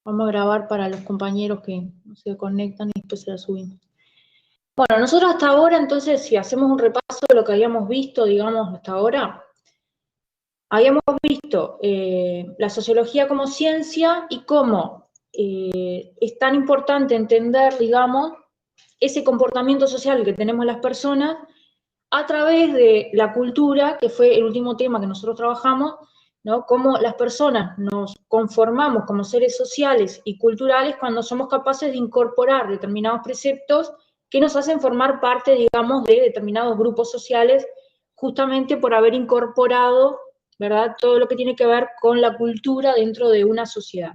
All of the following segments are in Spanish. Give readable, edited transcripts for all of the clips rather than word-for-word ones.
Vamos a grabar para los compañeros que no se conectan y después se la subimos. Bueno, nosotros hasta ahora, entonces, si hacemos un repaso de lo que habíamos visto, digamos, hasta ahora, habíamos visto la sociología como ciencia y cómo es tan importante entender, digamos, ese comportamiento social que tenemos las personas a través de la cultura, que fue el último tema que nosotros trabajamos, ¿no? Cómo las personas nos conformamos como seres sociales y culturales cuando somos capaces de incorporar determinados preceptos que nos hacen formar parte, digamos, de determinados grupos sociales, justamente por haber incorporado, ¿verdad?, todo lo que tiene que ver con la cultura dentro de una sociedad.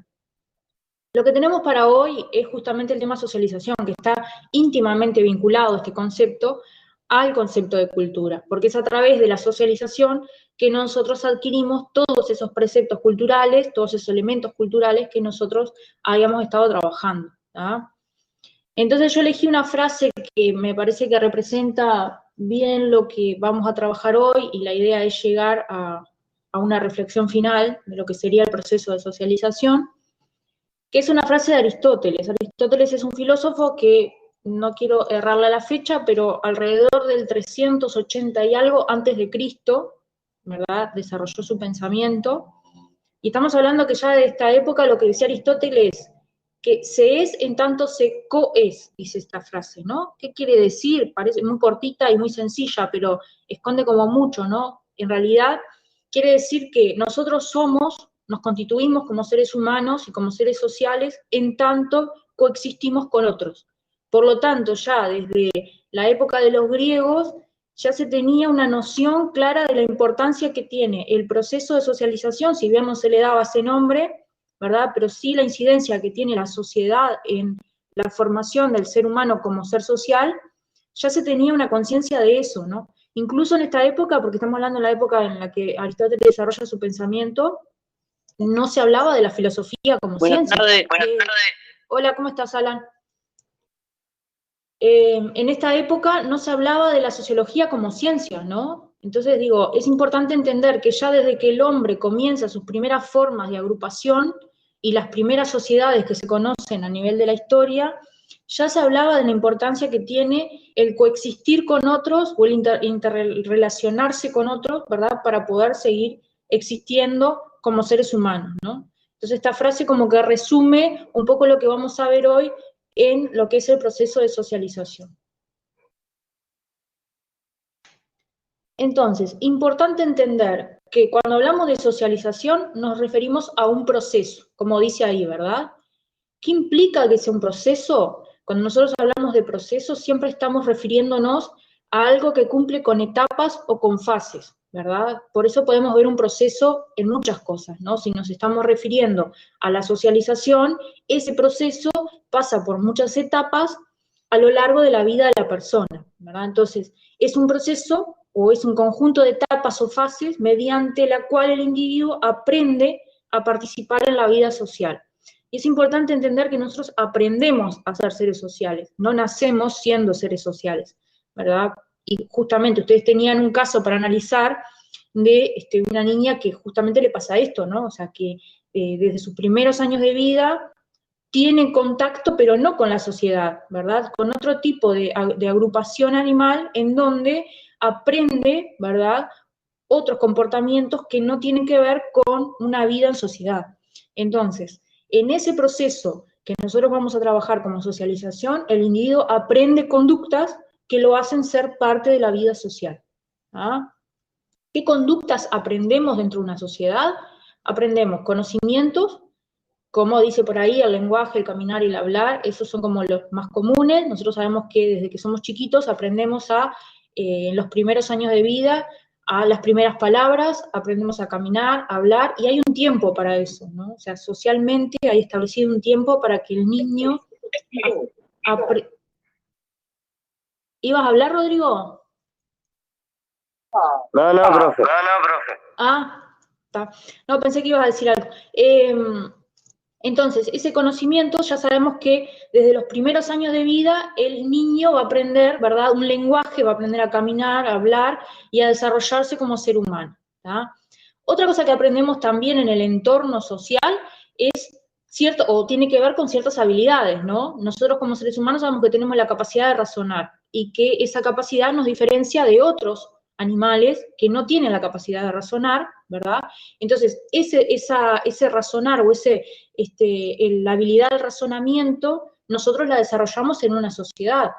Lo que tenemos para hoy es justamente el tema socialización, que está íntimamente vinculado este concepto al concepto de cultura, porque es a través de la socialización que nosotros adquirimos todos esos preceptos culturales, todos esos elementos culturales que nosotros habíamos estado trabajando, ¿tá? Entonces yo elegí una frase que me parece que representa bien lo que vamos a trabajar hoy, y la idea es llegar a una reflexión final de lo que sería el proceso de socialización, que es una frase de Aristóteles. Aristóteles es un filósofo que, no quiero errarle la fecha, pero alrededor del 380 y algo antes de Cristo, ¿verdad?, desarrolló su pensamiento. Y estamos hablando que ya de esta época lo que decía Aristóteles, que se es en tanto se coes, dice esta frase, ¿no? ¿Qué quiere decir? Parece muy cortita y muy sencilla, pero esconde como mucho, ¿no? En realidad quiere decir que nosotros nos constituimos como seres humanos y como seres sociales en tanto coexistimos con otros. Por lo tanto, ya desde la época de los griegos ya se tenía una noción clara de la importancia que tiene el proceso de socialización, si bien no se le daba ese nombre, ¿verdad?, pero sí la incidencia que tiene la sociedad en la formación del ser humano como ser social, ya se tenía una conciencia de eso, ¿no? Incluso en esta época, porque estamos hablando de la época en la que Aristóteles desarrolla su pensamiento, no se hablaba de la filosofía como ciencia. Buenas tardes. Hola, ¿cómo estás, Alan? En esta época no se hablaba de la sociología como ciencia, ¿no? Entonces digo, es importante entender que ya desde que el hombre comienza sus primeras formas de agrupación y las primeras sociedades que se conocen a nivel de la historia, ya se hablaba de la importancia que tiene el coexistir con otros o el interrelacionarse con otros, ¿verdad?, para poder seguir existiendo como seres humanos, ¿no? Entonces esta frase como que resume un poco lo que vamos a ver hoy en lo que es el proceso de socialización. Entonces, importante entender que cuando hablamos de socialización nos referimos a un proceso, como dice ahí, ¿verdad? ¿Qué implica que sea un proceso? Cuando nosotros hablamos de proceso siempre estamos refiriéndonos a algo que cumple con etapas o con fases, ¿verdad? Por eso podemos ver un proceso en muchas cosas, ¿no? Si nos estamos refiriendo a la socialización, ese proceso pasa por muchas etapas a lo largo de la vida de la persona, ¿verdad? Entonces, es un proceso o es un conjunto de etapas o fases mediante la cual el individuo aprende a participar en la vida social. Y es importante entender que nosotros aprendemos a ser seres sociales, no nacemos siendo seres sociales, ¿verdad? Y justamente ustedes tenían un caso para analizar de una niña que justamente le pasa esto, ¿no? O sea, que desde sus primeros años de vida tiene contacto, pero no con la sociedad, ¿verdad? Con otro tipo de agrupación animal en donde aprende, ¿verdad?, otros comportamientos que no tienen que ver con una vida en sociedad. Entonces, en ese proceso que nosotros vamos a trabajar como socialización, el individuo aprende conductas que lo hacen ser parte de la vida social. ¿Ah? ¿Qué conductas aprendemos dentro de una sociedad? Aprendemos conocimientos, como dice por ahí, el lenguaje, el caminar y el hablar, esos son como los más comunes. Nosotros sabemos que desde que somos chiquitos aprendemos en los primeros años de vida, a las primeras palabras, aprendemos a caminar, a hablar, y hay un tiempo para eso, ¿no? O sea, socialmente hay establecido un tiempo para que el niño... ¿Ibas a hablar, Rodrigo? No, profe. Ah, está. No, pensé que ibas a decir algo. Entonces, ese conocimiento ya sabemos que desde los primeros años de vida el niño va a aprender, ¿verdad?, un lenguaje, va a aprender a caminar, a hablar y a desarrollarse como ser humano, ¿tá? Otra cosa que aprendemos también en el entorno social es cierto, o tiene que ver con ciertas habilidades, ¿no? Nosotros como seres humanos sabemos que tenemos la capacidad de razonar y que esa capacidad nos diferencia de otros animales que no tienen la capacidad de razonar, ¿verdad? Entonces, ese razonar o la habilidad del razonamiento, nosotros la desarrollamos en una sociedad,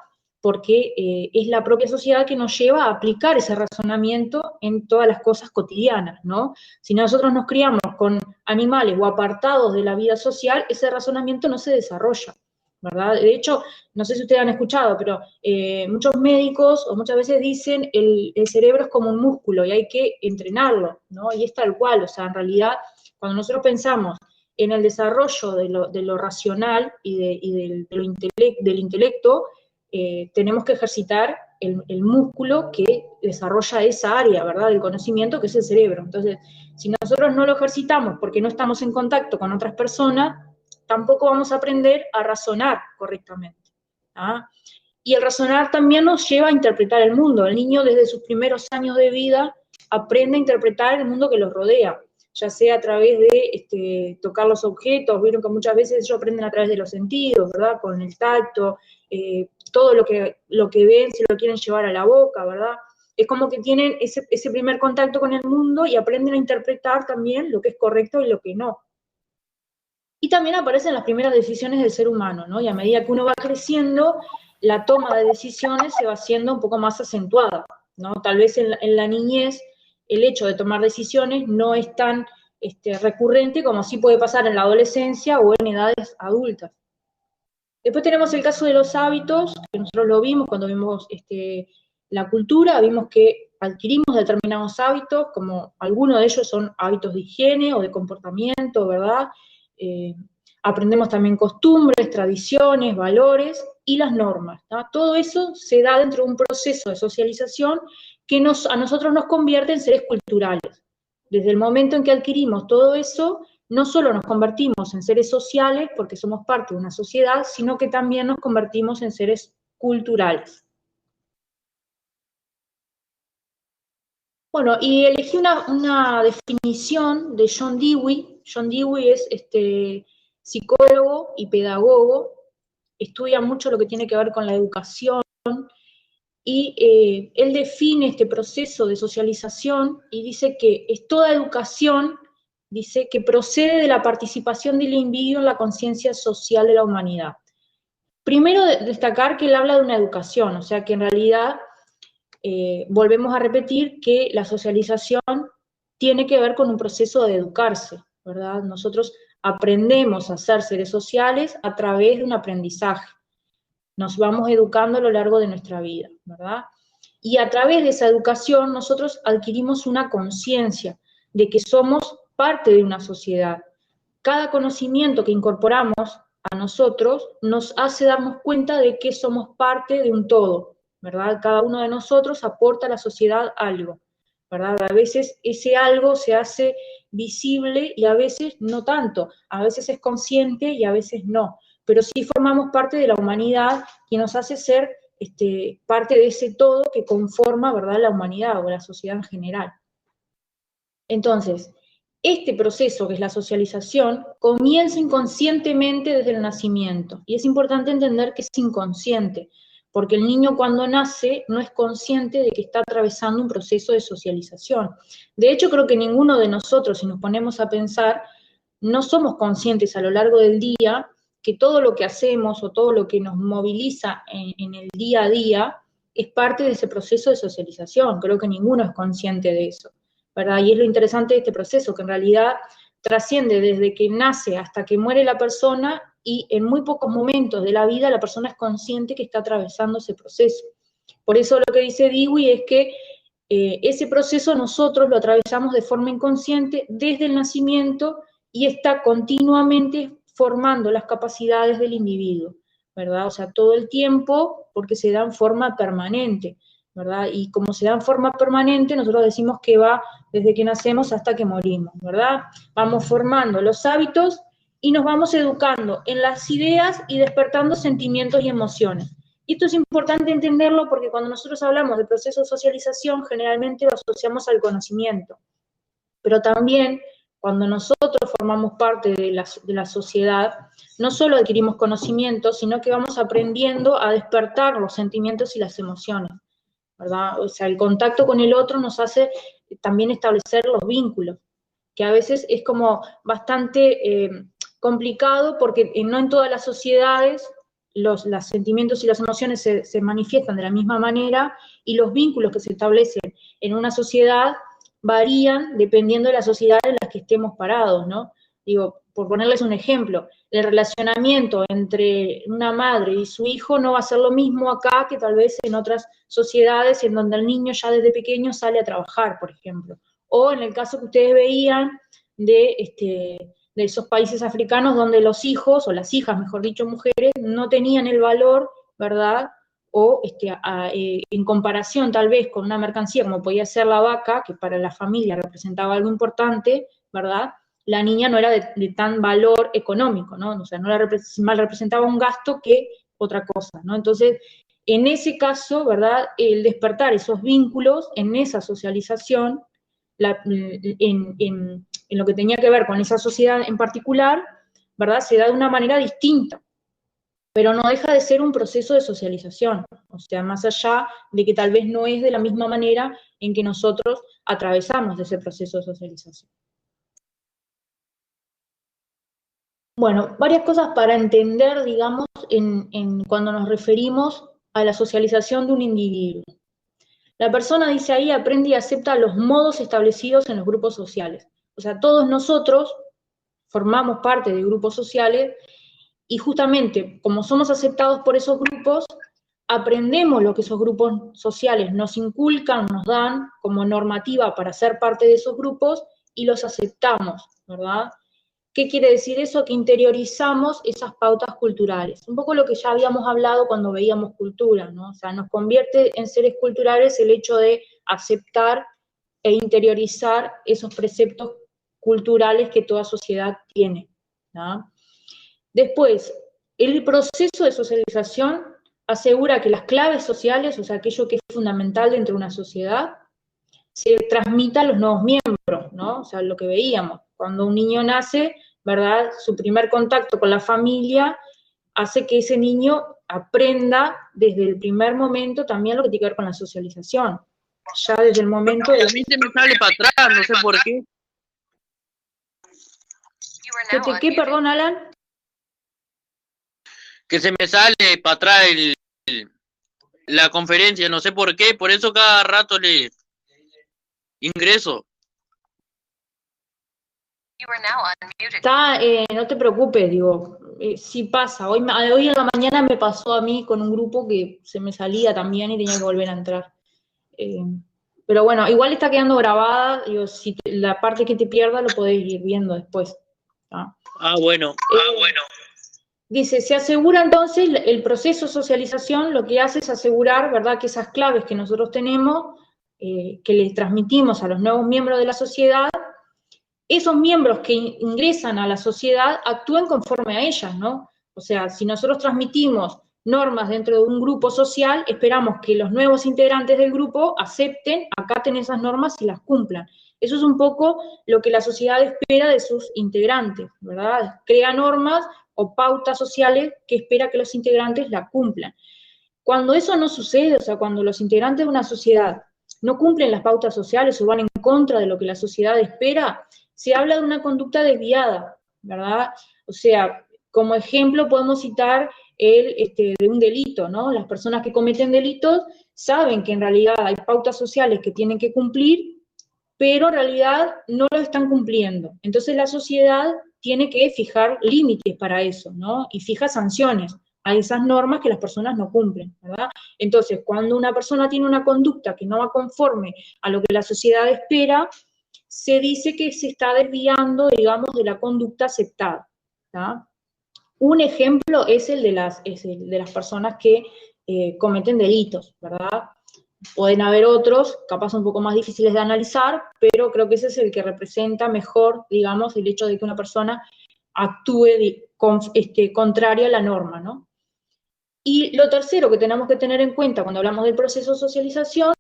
porque es la propia sociedad que nos lleva a aplicar ese razonamiento en todas las cosas cotidianas, ¿no? Si nosotros nos criamos con animales o apartados de la vida social, ese razonamiento no se desarrolla, ¿verdad? De hecho, no sé si ustedes han escuchado, pero muchos médicos o muchas veces dicen el cerebro es como un músculo y hay que entrenarlo, ¿no? Y es tal cual, o sea, en realidad, cuando nosotros pensamos en el desarrollo de lo racional y del intelecto, tenemos que ejercitar el músculo que desarrolla esa área, ¿verdad?, del conocimiento, que es el cerebro. Entonces, si nosotros no lo ejercitamos porque no estamos en contacto con otras personas, tampoco vamos a aprender a razonar correctamente. ¿Ah? Y el razonar también nos lleva a interpretar el mundo. El niño desde sus primeros años de vida aprende a interpretar el mundo que los rodea, ya sea a través de tocar los objetos. Vieron que muchas veces ellos aprenden a través de los sentidos, ¿verdad? Con el tacto, todo lo que ven se lo quieren llevar a la boca, ¿verdad? Es como que tienen ese primer contacto con el mundo y aprenden a interpretar también lo que es correcto y lo que no. Y también aparecen las primeras decisiones del ser humano, ¿no? Y a medida que uno va creciendo, la toma de decisiones se va haciendo un poco más acentuada, ¿no? Tal vez en la niñez el hecho de tomar decisiones no es tan recurrente como sí puede pasar en la adolescencia o en edades adultas. Después tenemos el caso de los hábitos, que nosotros lo vimos cuando vimos la cultura, vimos que adquirimos determinados hábitos, como algunos de ellos son hábitos de higiene o de comportamiento, ¿verdad? Aprendemos también costumbres, tradiciones, valores y las normas, ¿no? Todo eso se da dentro de un proceso de socialización que a nosotros nos convierte en seres culturales. Desde el momento en que adquirimos todo eso, no solo nos convertimos en seres sociales, porque somos parte de una sociedad, sino que también nos convertimos en seres culturales. Bueno, y elegí una definición de John Dewey. John Dewey es psicólogo y pedagogo, estudia mucho lo que tiene que ver con la educación, y él define este proceso de socialización y dice que es toda educación, dice que procede de la participación del individuo en la conciencia social de la humanidad. Primero, destacar que él habla de una educación, o sea que en realidad volvemos a repetir que la socialización tiene que ver con un proceso de educarse, ¿verdad? Nosotros aprendemos a ser seres sociales a través de un aprendizaje. Nos vamos educando a lo largo de nuestra vida, ¿verdad? Y a través de esa educación nosotros adquirimos una conciencia de que somos parte de una sociedad. Cada conocimiento que incorporamos a nosotros nos hace darnos cuenta de que somos parte de un todo, ¿verdad? Cada uno de nosotros aporta a la sociedad algo, ¿verdad? A veces ese algo se hace visible y a veces no tanto, a veces es consciente y a veces no, pero sí formamos parte de la humanidad que nos hace ser parte de ese todo que conforma, ¿verdad?, la humanidad o la sociedad en general. Entonces, este proceso, que es la socialización, comienza inconscientemente desde el nacimiento. Y es importante entender que es inconsciente, porque el niño cuando nace no es consciente de que está atravesando un proceso de socialización. De hecho, creo que ninguno de nosotros, si nos ponemos a pensar, no somos conscientes a lo largo del día que todo lo que hacemos o todo lo que nos moviliza en el día a día es parte de ese proceso de socialización. Creo que ninguno es consciente de eso, ¿verdad? Y es lo interesante de este proceso, que en realidad trasciende desde que nace hasta que muere la persona, y en muy pocos momentos de la vida la persona es consciente que está atravesando ese proceso. Por eso lo que dice Dewey es que ese proceso nosotros lo atravesamos de forma inconsciente desde el nacimiento y está continuamente formando las capacidades del individuo, ¿verdad? O sea, todo el tiempo, porque se da en forma permanente, ¿verdad? Y como se da en forma permanente, nosotros decimos que va desde que nacemos hasta que morimos, ¿verdad? Vamos formando los hábitos y nos vamos educando en las ideas y despertando sentimientos y emociones. Y esto es importante entenderlo porque cuando nosotros hablamos de proceso de socialización, generalmente lo asociamos al conocimiento, pero también cuando nosotros formamos parte de la sociedad, no solo adquirimos conocimientos, sino que vamos aprendiendo a despertar los sentimientos y las emociones, ¿verdad? O sea, el contacto con el otro nos hace también establecer los vínculos, que a veces es como bastante complicado porque no en todas las sociedades los sentimientos y las emociones se manifiestan de la misma manera y los vínculos que se establecen en una sociedad varían dependiendo de la sociedad en la que estemos parados, ¿no? Digo, por ponerles un ejemplo, el relacionamiento entre una madre y su hijo no va a ser lo mismo acá que tal vez en otras sociedades en donde el niño ya desde pequeño sale a trabajar, por ejemplo. O en el caso que ustedes veían de esos países africanos donde los hijos, o las hijas, mejor dicho, mujeres, no tenían el valor, ¿verdad?, o en comparación tal vez con una mercancía como podía ser la vaca, que para la familia representaba algo importante, ¿verdad?, la niña no era de tan valor económico, ¿no? O sea, no mal representaba un gasto que otra cosa, ¿no? Entonces, en ese caso, ¿verdad?, el despertar esos vínculos en esa socialización, en lo que tenía que ver con esa sociedad en particular, ¿verdad?, se da de una manera distinta, pero no deja de ser un proceso de socialización, o sea, más allá de que tal vez no es de la misma manera en que nosotros atravesamos ese proceso de socialización. Bueno, varias cosas para entender, digamos, cuando nos referimos a la socialización de un individuo. La persona, dice ahí, aprende y acepta los modos establecidos en los grupos sociales. O sea, todos nosotros formamos parte de grupos sociales y justamente como somos aceptados por esos grupos, aprendemos lo que esos grupos sociales nos inculcan, nos dan como normativa para ser parte de esos grupos y los aceptamos, ¿verdad? ¿Qué quiere decir eso? Que interiorizamos esas pautas culturales. Un poco lo que ya habíamos hablado cuando veíamos cultura, ¿no? O sea, nos convierte en seres culturales el hecho de aceptar e interiorizar esos preceptos culturales que toda sociedad tiene, ¿no? Después, el proceso de socialización asegura que las claves sociales, o sea, aquello que es fundamental dentro de una sociedad, se transmita a los nuevos miembros, ¿no? O sea, lo que veíamos, cuando un niño nace, ¿verdad?, su primer contacto con la familia hace que ese niño aprenda desde el primer momento también lo que tiene que ver con la socialización. Ya desde el momento de... A mí se me sale para atrás, no sé por qué. ¿Qué, perdón, Alan? Que se me sale para atrás la conferencia, no sé por qué, por eso cada rato le ingreso. Está, no te preocupes, digo, sí pasa. Hoy en la mañana me pasó a mí con un grupo que se me salía también y tenía que volver a entrar. Pero bueno, igual está quedando grabada, digo, si la parte que te pierda lo podés ir viendo después. ¿Ah? Bueno. Dice, se asegura entonces el proceso de socialización, lo que hace es asegurar, ¿verdad?, que esas claves que nosotros tenemos, que les transmitimos a los nuevos miembros de la sociedad, esos miembros que ingresan a la sociedad actúen conforme a ellas, ¿no? O sea, si nosotros transmitimos normas dentro de un grupo social, esperamos que los nuevos integrantes del grupo acepten, acaten esas normas y las cumplan. Eso es un poco lo que la sociedad espera de sus integrantes, ¿verdad? Crea normas o pautas sociales que espera que los integrantes la cumplan. Cuando eso no sucede, o sea, cuando los integrantes de una sociedad no cumplen las pautas sociales o van en contra de lo que la sociedad espera, se habla de una conducta desviada, ¿verdad? O sea, como ejemplo podemos citar de un delito, ¿no? Las personas que cometen delitos saben que en realidad hay pautas sociales que tienen que cumplir, pero en realidad no lo están cumpliendo. Entonces la sociedad tiene que fijar límites para eso, ¿no? Y fija sanciones a esas normas que las personas no cumplen, ¿verdad? Entonces, cuando una persona tiene una conducta que no va conforme a lo que la sociedad espera, se dice que se está desviando, digamos, de la conducta aceptada, ¿tá? Un ejemplo es el de las personas que cometen delitos, ¿verdad? Pueden haber otros, capaz un poco más difíciles de analizar, pero creo que ese es el que representa mejor, digamos, el hecho de que una persona actúe contraria a la norma, ¿no? Y lo tercero que tenemos que tener en cuenta cuando hablamos del proceso de socialización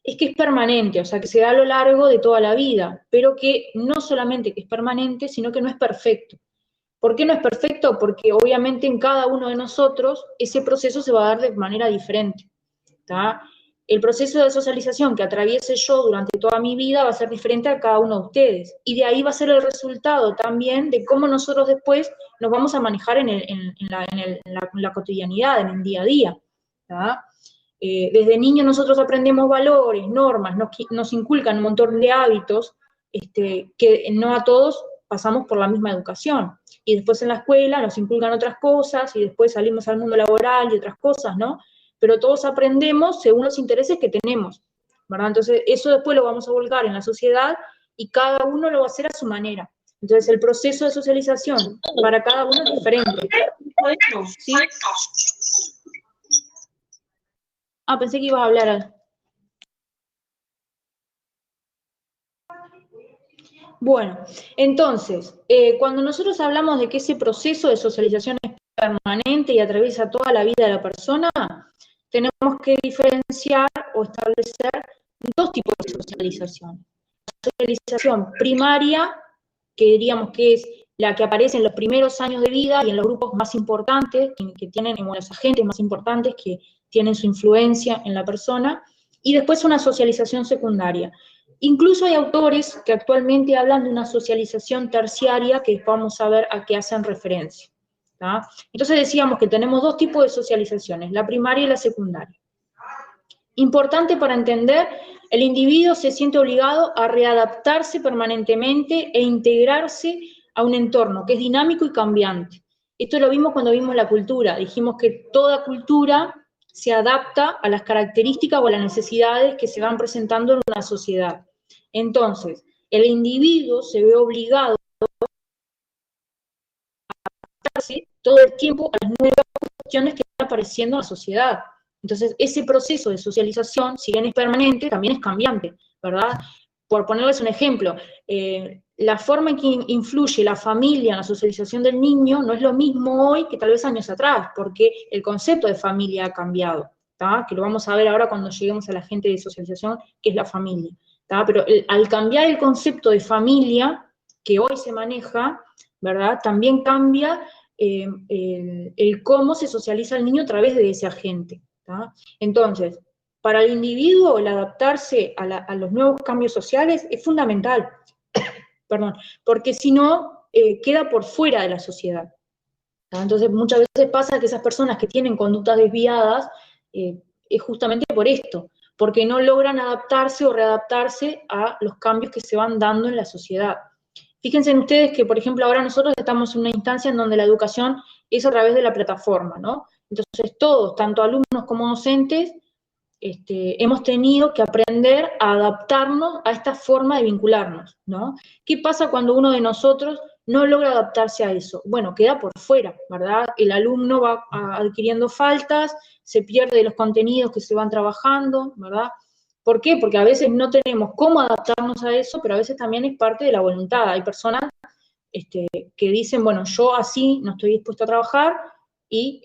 es que es permanente, o sea, que se da a lo largo de toda la vida, pero que no solamente que es permanente, sino que no es perfecto. ¿Por qué no es perfecto? Porque obviamente en cada uno de nosotros ese proceso se va a dar de manera diferente, ¿tá? El proceso de socialización que atraviese yo durante toda mi vida va a ser diferente a cada uno de ustedes, y de ahí va a ser el resultado también de cómo nosotros después nos vamos a manejar en la cotidianidad, en el día a día, ¿tá? Desde niños nosotros aprendemos valores, normas, nos inculcan un montón de hábitos, que no a todos pasamos por la misma educación. Y después en la escuela nos inculcan otras cosas, y después salimos al mundo laboral y otras cosas, ¿no? Pero todos aprendemos según los intereses que tenemos, ¿verdad? Entonces eso después lo vamos a volcar en la sociedad, y cada uno lo va a hacer a su manera. Entonces el proceso de socialización para cada uno es diferente. ¿Sí? Ah, pensé que ibas a hablar. Bueno, entonces, cuando nosotros hablamos de que ese proceso de socialización es permanente y atraviesa toda la vida de la persona, tenemos que diferenciar o establecer dos tipos de socialización. La socialización primaria, que diríamos que es la que aparece en los primeros años de vida y en los grupos más importantes, que tienen, en los agentes más importantes que tienen su influencia en la persona, y después una socialización secundaria. Incluso hay autores que actualmente hablan de una socialización terciaria, que vamos a ver a qué hacen referencia, ¿tá? Entonces decíamos que tenemos dos tipos de socializaciones, la primaria y la secundaria. Importante para entender, el individuo se siente obligado a readaptarse permanentemente e integrarse a un entorno que es dinámico y cambiante. Esto lo vimos cuando vimos la cultura, dijimos que toda cultura se adapta a las características o a las necesidades que se van presentando en una sociedad. Entonces, el individuo se ve obligado a adaptarse todo el tiempo a las nuevas cuestiones que están apareciendo en la sociedad. Entonces, ese proceso de socialización, si bien es permanente, también es cambiante, ¿verdad? Por ponerles un ejemplo, la forma en que influye la familia en la socialización del niño no es lo mismo hoy que tal vez años atrás, porque el concepto de familia ha cambiado, ¿tá? Que lo vamos a ver ahora cuando lleguemos a la agente de socialización, que es la familia, ¿tá? Pero al cambiar el concepto de familia que hoy se maneja, ¿verdad? También cambia el cómo se socializa el niño a través de ese agente, ¿tá? Entonces, para el individuo el adaptarse a los nuevos cambios sociales es fundamental, perdón, porque si no, queda por fuera de la sociedad, ¿tá? Entonces muchas veces pasa que esas personas que tienen conductas desviadas, es justamente por esto, porque no logran adaptarse o readaptarse a los cambios que se van dando en la sociedad. Fíjense en ustedes que, por ejemplo, ahora nosotros estamos en una instancia en donde la educación es a través de la plataforma, ¿no? Entonces todos, tanto alumnos como docentes, hemos tenido que aprender a adaptarnos a esta forma de vincularnos, ¿no? ¿Qué pasa cuando uno de nosotros no logra adaptarse a eso? Bueno, queda por fuera, ¿verdad? El alumno va adquiriendo faltas, se pierde los contenidos que se van trabajando, ¿verdad? ¿Por qué? Porque a veces no tenemos cómo adaptarnos a eso, pero a veces también es parte de la voluntad. Hay personas que dicen, bueno, yo así no estoy dispuesto a trabajar y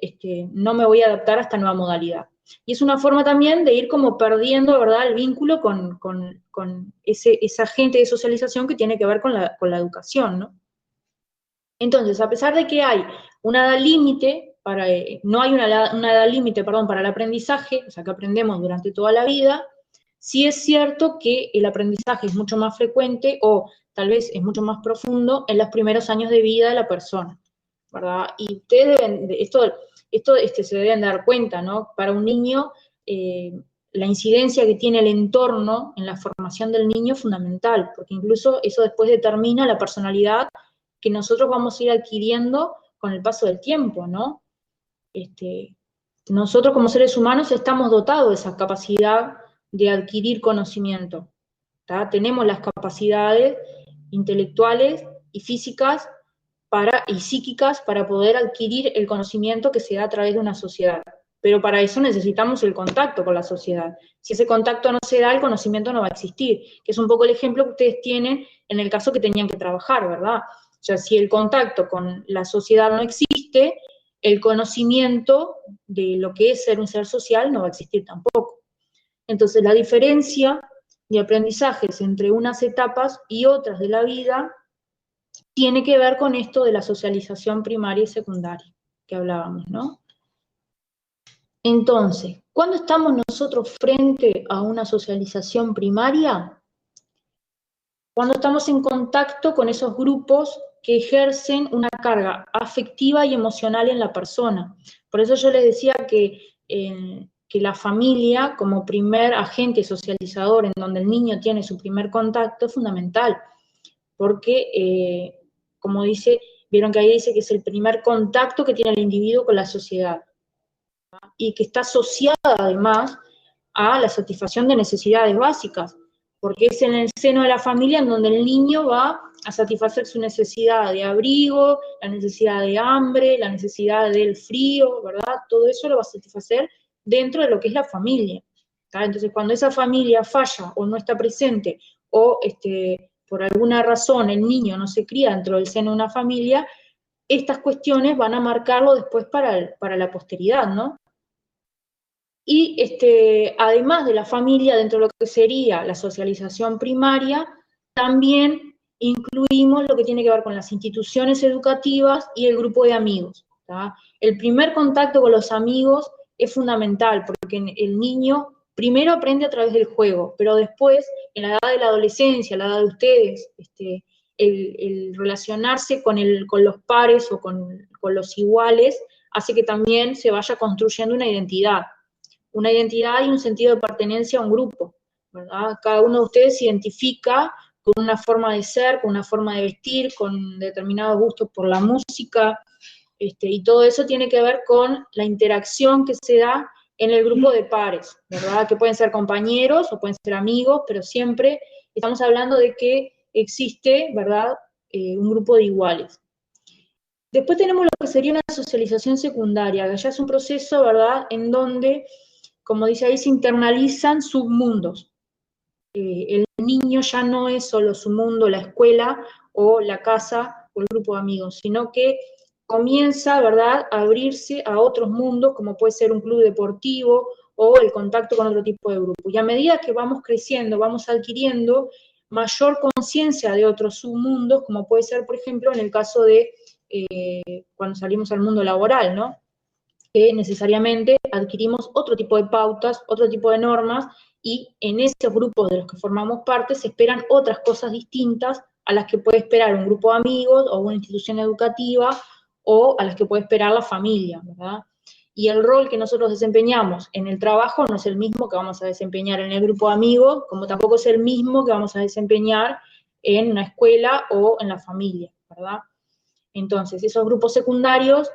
no me voy a adaptar a esta nueva modalidad. Y es una forma también de ir como perdiendo, ¿verdad?, el vínculo con esa agente de socialización que tiene que ver con la educación, ¿no? Entonces, a pesar de que hay una edad límite, no hay una edad límite, perdón, para el aprendizaje, o sea, que aprendemos durante toda la vida, sí es cierto que el aprendizaje es mucho más frecuente o tal vez es mucho más profundo en los primeros años de vida de la persona, ¿verdad? Y ustedes deben, esto se deben dar cuenta, ¿no? Para un niño, la incidencia que tiene el entorno en la formación del niño es fundamental, porque incluso eso después determina la personalidad que nosotros vamos a ir adquiriendo con el paso del tiempo, ¿no? Nosotros como seres humanos estamos dotados de esa capacidad de adquirir conocimiento, ¿tá? Tenemos las capacidades intelectuales y físicas y psíquicas para poder adquirir el conocimiento que se da a través de una sociedad. Pero para eso necesitamos el contacto con la sociedad. Si ese contacto no se da, el conocimiento no va a existir, que es un poco el ejemplo que ustedes tienen en el caso que tenían que trabajar, ¿verdad? O sea, si el contacto con la sociedad no existe, el conocimiento de lo que es ser un ser social no va a existir tampoco. Entonces, la diferencia de aprendizajes entre unas etapas y otras de la vida tiene que ver con esto de la socialización primaria y secundaria que hablábamos, ¿no? Entonces, ¿cuándo estamos nosotros frente a una socialización primaria? Cuando estamos en contacto con esos grupos que ejercen una carga afectiva y emocional en la persona. Por eso yo les decía que la familia, como primer agente socializador en donde el niño tiene su primer contacto, es fundamental, porque, como dice, vieron que ahí dice que es el primer contacto que tiene el individuo con la sociedad, y que está asociada además a la satisfacción de necesidades básicas, porque es en el seno de la familia en donde el niño va a satisfacer su necesidad de abrigo, la necesidad de hambre, la necesidad del frío, ¿verdad? Todo eso lo va a satisfacer dentro de lo que es la familia, ¿tá? Entonces, cuando esa familia falla o no está presente, o por alguna razón el niño no se cría dentro del seno de una familia, estas cuestiones van a marcarlo después para la posteridad, ¿no? Y además de la familia, dentro de lo que sería la socialización primaria, también incluimos lo que tiene que ver con las instituciones educativas y el grupo de amigos, ¿tá? El primer contacto con los amigos es fundamental, porque el niño primero aprende a través del juego, pero después, en la edad de la adolescencia, la edad de ustedes, el relacionarse con los pares o con los iguales, hace que también se vaya construyendo una identidad y un sentido de pertenencia a un grupo, ¿verdad? Cada uno de ustedes se identifica con una forma de ser, con una forma de vestir, con determinados gustos por la música, y todo eso tiene que ver con la interacción que se da en el grupo de pares, ¿verdad? Que pueden ser compañeros o pueden ser amigos, pero siempre estamos hablando de que existe, ¿verdad?, un grupo de iguales. Después tenemos lo que sería una socialización secundaria, que ya es un proceso, ¿verdad?, en donde, como dice ahí, se internalizan submundos. El niño ya no es solo su mundo, la escuela o la casa o el grupo de amigos, sino que comienza, ¿verdad?, a abrirse a otros mundos, como puede ser un club deportivo o el contacto con otro tipo de grupo. Y a medida que vamos creciendo, vamos adquiriendo mayor conciencia de otros submundos, como puede ser, por ejemplo, en el caso de cuando salimos al mundo laboral, ¿no?, que necesariamente adquirimos otro tipo de pautas, otro tipo de normas, y en esos grupos de los que formamos parte se esperan otras cosas distintas a las que puede esperar un grupo de amigos o una institución educativa o a las que puede esperar la familia, ¿verdad? Y el rol que nosotros desempeñamos en el trabajo no es el mismo que vamos a desempeñar en el grupo de amigos, como tampoco es el mismo que vamos a desempeñar en una escuela o en la familia, ¿verdad? Entonces, esos grupos secundarios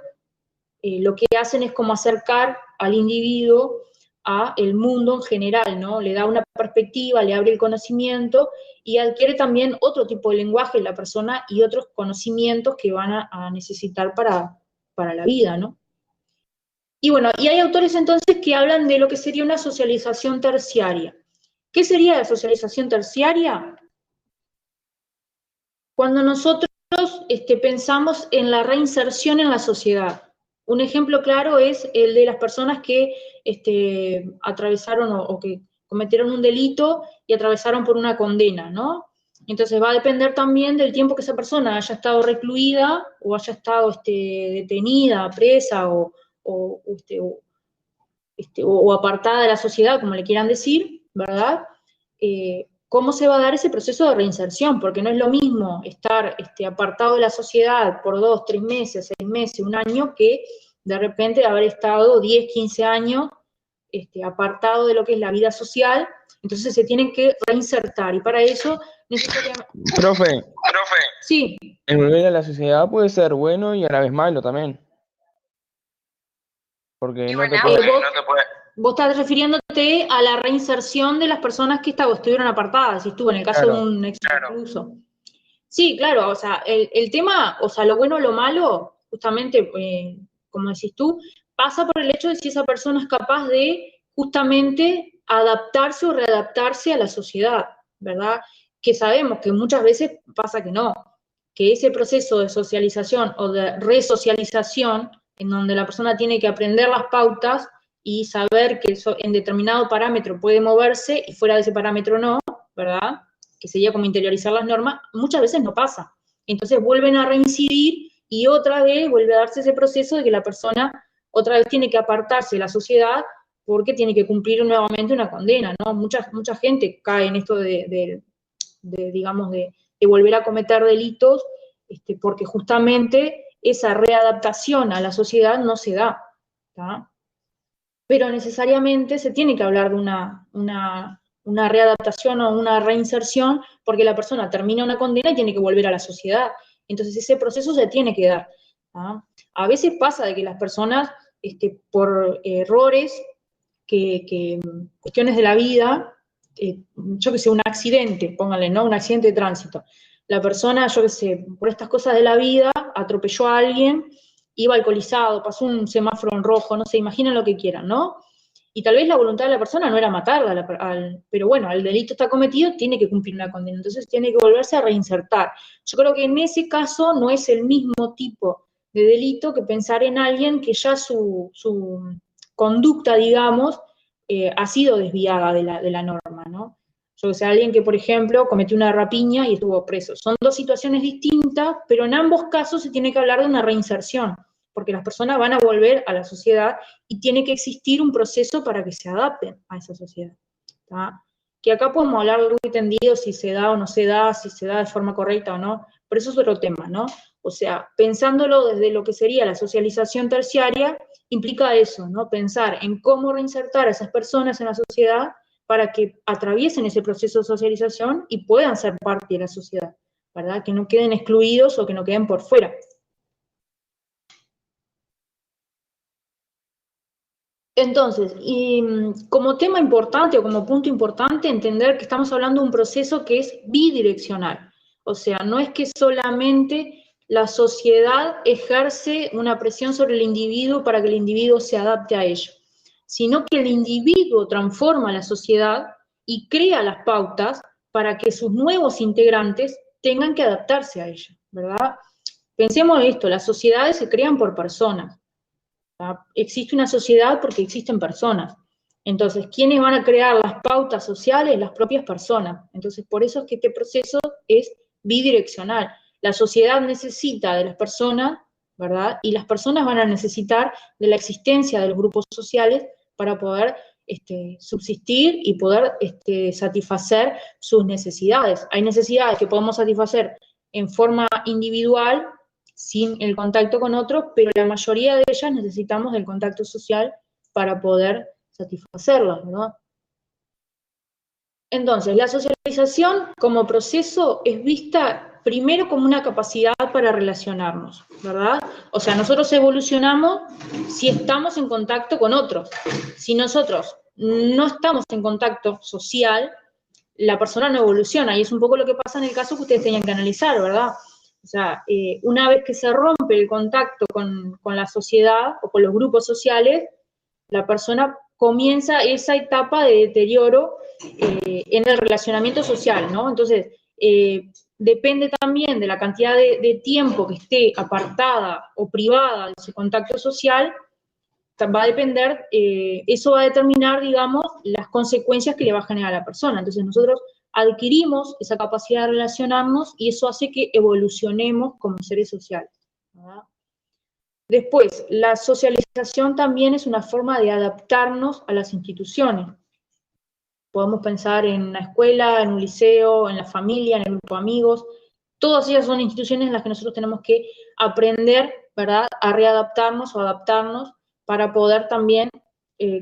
lo que hacen es como acercar al individuo a el mundo en general, ¿no? Le da una perspectiva, le abre el conocimiento y adquiere también otro tipo de lenguaje la persona y otros conocimientos que van a necesitar para la vida, ¿no? Y bueno, y hay autores entonces que hablan de lo que sería una socialización terciaria. ¿Qué sería la socialización terciaria? Cuando nosotros pensamos en la reinserción en la sociedad. Un ejemplo claro es el de las personas que atravesaron o que cometieron un delito y atravesaron por una condena, ¿no? Entonces va a depender también del tiempo que esa persona haya estado recluida o haya estado detenida, presa o apartada de la sociedad, como le quieran decir, ¿verdad? ¿Cómo se va a dar ese proceso de reinserción? Porque no es lo mismo estar apartado de la sociedad por 2, 3 meses, 6 meses, un año, que de repente haber estado 10, 15 años apartado de lo que es la vida social. Entonces se tienen que reinsertar, y para eso necesariamente... Profe, Sí. el volver a la sociedad puede ser bueno y a la vez malo también. Porque no te puede... Vos estás refiriéndote a la reinserción de las personas que estuvieron apartadas, si estuvo en el caso de un excluso. Sí, claro, o sea, el tema, o sea, lo bueno o lo malo, justamente, como decís tú, pasa por el hecho de si esa persona es capaz de justamente adaptarse o readaptarse a la sociedad, ¿verdad? Que sabemos que muchas veces pasa que no, que ese proceso de socialización o de resocialización, en donde la persona tiene que aprender las pautas, y saber que en determinado parámetro puede moverse y fuera de ese parámetro no, ¿verdad? Que sería como interiorizar las normas, muchas veces no pasa. Entonces vuelven a reincidir y otra vez vuelve a darse ese proceso de que la persona otra vez tiene que apartarse de la sociedad porque tiene que cumplir nuevamente una condena, ¿no? Mucha gente cae en esto digamos, de volver a cometer delitos, porque justamente esa readaptación a la sociedad no se da, ¿tá? Pero necesariamente se tiene que hablar de una readaptación o una reinserción, porque la persona termina una condena y tiene que volver a la sociedad. Entonces ese proceso se tiene que dar, ¿tá? A veces pasa de que las personas, por errores, cuestiones de la vida, yo que sé, un accidente, pónganle, ¿no? Un accidente de tránsito. La persona, yo que sé, por estas cosas de la vida, atropelló a alguien, iba alcoholizado, pasó un semáforo en rojo, no sé, imaginen lo que quieran, ¿no? Y tal vez la voluntad de la persona no era matarla, pero bueno, el delito está cometido, tiene que cumplir una condena, entonces tiene que volverse a reinsertar. Yo creo que en ese caso no es el mismo tipo de delito que pensar en alguien que ya su conducta, digamos, ha sido desviada de la norma, ¿no? Yo que sé, alguien que, por ejemplo, cometió una rapiña y estuvo preso. Son dos situaciones distintas, pero en ambos casos se tiene que hablar de una reinserción, porque las personas van a volver a la sociedad y tiene que existir un proceso para que se adapten a esa sociedad, ¿tá? Que acá podemos hablar largo y tendido si se da o no se da, si se da de forma correcta o no, pero eso es otro tema, ¿no? O sea, pensándolo desde lo que sería la socialización terciaria, implica eso, ¿no? Pensar en cómo reinsertar a esas personas en la sociedad para que atraviesen ese proceso de socialización y puedan ser parte de la sociedad, ¿verdad? Que no queden excluidos o que no queden por fuera. Entonces, y como tema importante o como punto importante, entender que estamos hablando de un proceso que es bidireccional. O sea, no es que solamente la sociedad ejerce una presión sobre el individuo para que el individuo se adapte a ello, sino que el individuo transforma la sociedad y crea las pautas para que sus nuevos integrantes tengan que adaptarse a ella, ¿verdad? Pensemos en esto, las sociedades se crean por personas. Existe una sociedad porque existen personas. Entonces, ¿quiénes van a crear las pautas sociales? Las propias personas. Entonces, por eso es que este proceso es bidireccional. La sociedad necesita de las personas, ¿verdad? Y las personas van a necesitar de la existencia de los grupos sociales para poder subsistir y poder satisfacer sus necesidades. Hay necesidades que podemos satisfacer en forma individual, sin el contacto con otros, pero la mayoría de ellas necesitamos del contacto social para poder satisfacerlas, ¿no? Entonces, la socialización como proceso es vista primero como una capacidad para relacionarnos, ¿verdad? O sea, nosotros evolucionamos si estamos en contacto con otros. Si nosotros no estamos en contacto social, la persona no evoluciona, y es un poco lo que pasa en el caso que ustedes tenían que analizar, ¿verdad? O sea, una vez que se rompe el contacto con la sociedad o con los grupos sociales, la persona comienza esa etapa de deterioro en el relacionamiento social, ¿no? Entonces, depende también de la cantidad de tiempo que esté apartada o privada de su contacto social, va a depender, eso va a determinar, digamos, las consecuencias que le va a generar a la persona. Entonces nosotros adquirimos esa capacidad de relacionarnos y eso hace que evolucionemos como seres sociales, ¿verdad? Después, la socialización también es una forma de adaptarnos a las instituciones. Podemos pensar en una escuela, en un liceo, en la familia, en el grupo de amigos. Todas ellas son instituciones en las que nosotros tenemos que aprender, ¿verdad?, a readaptarnos o adaptarnos para poder también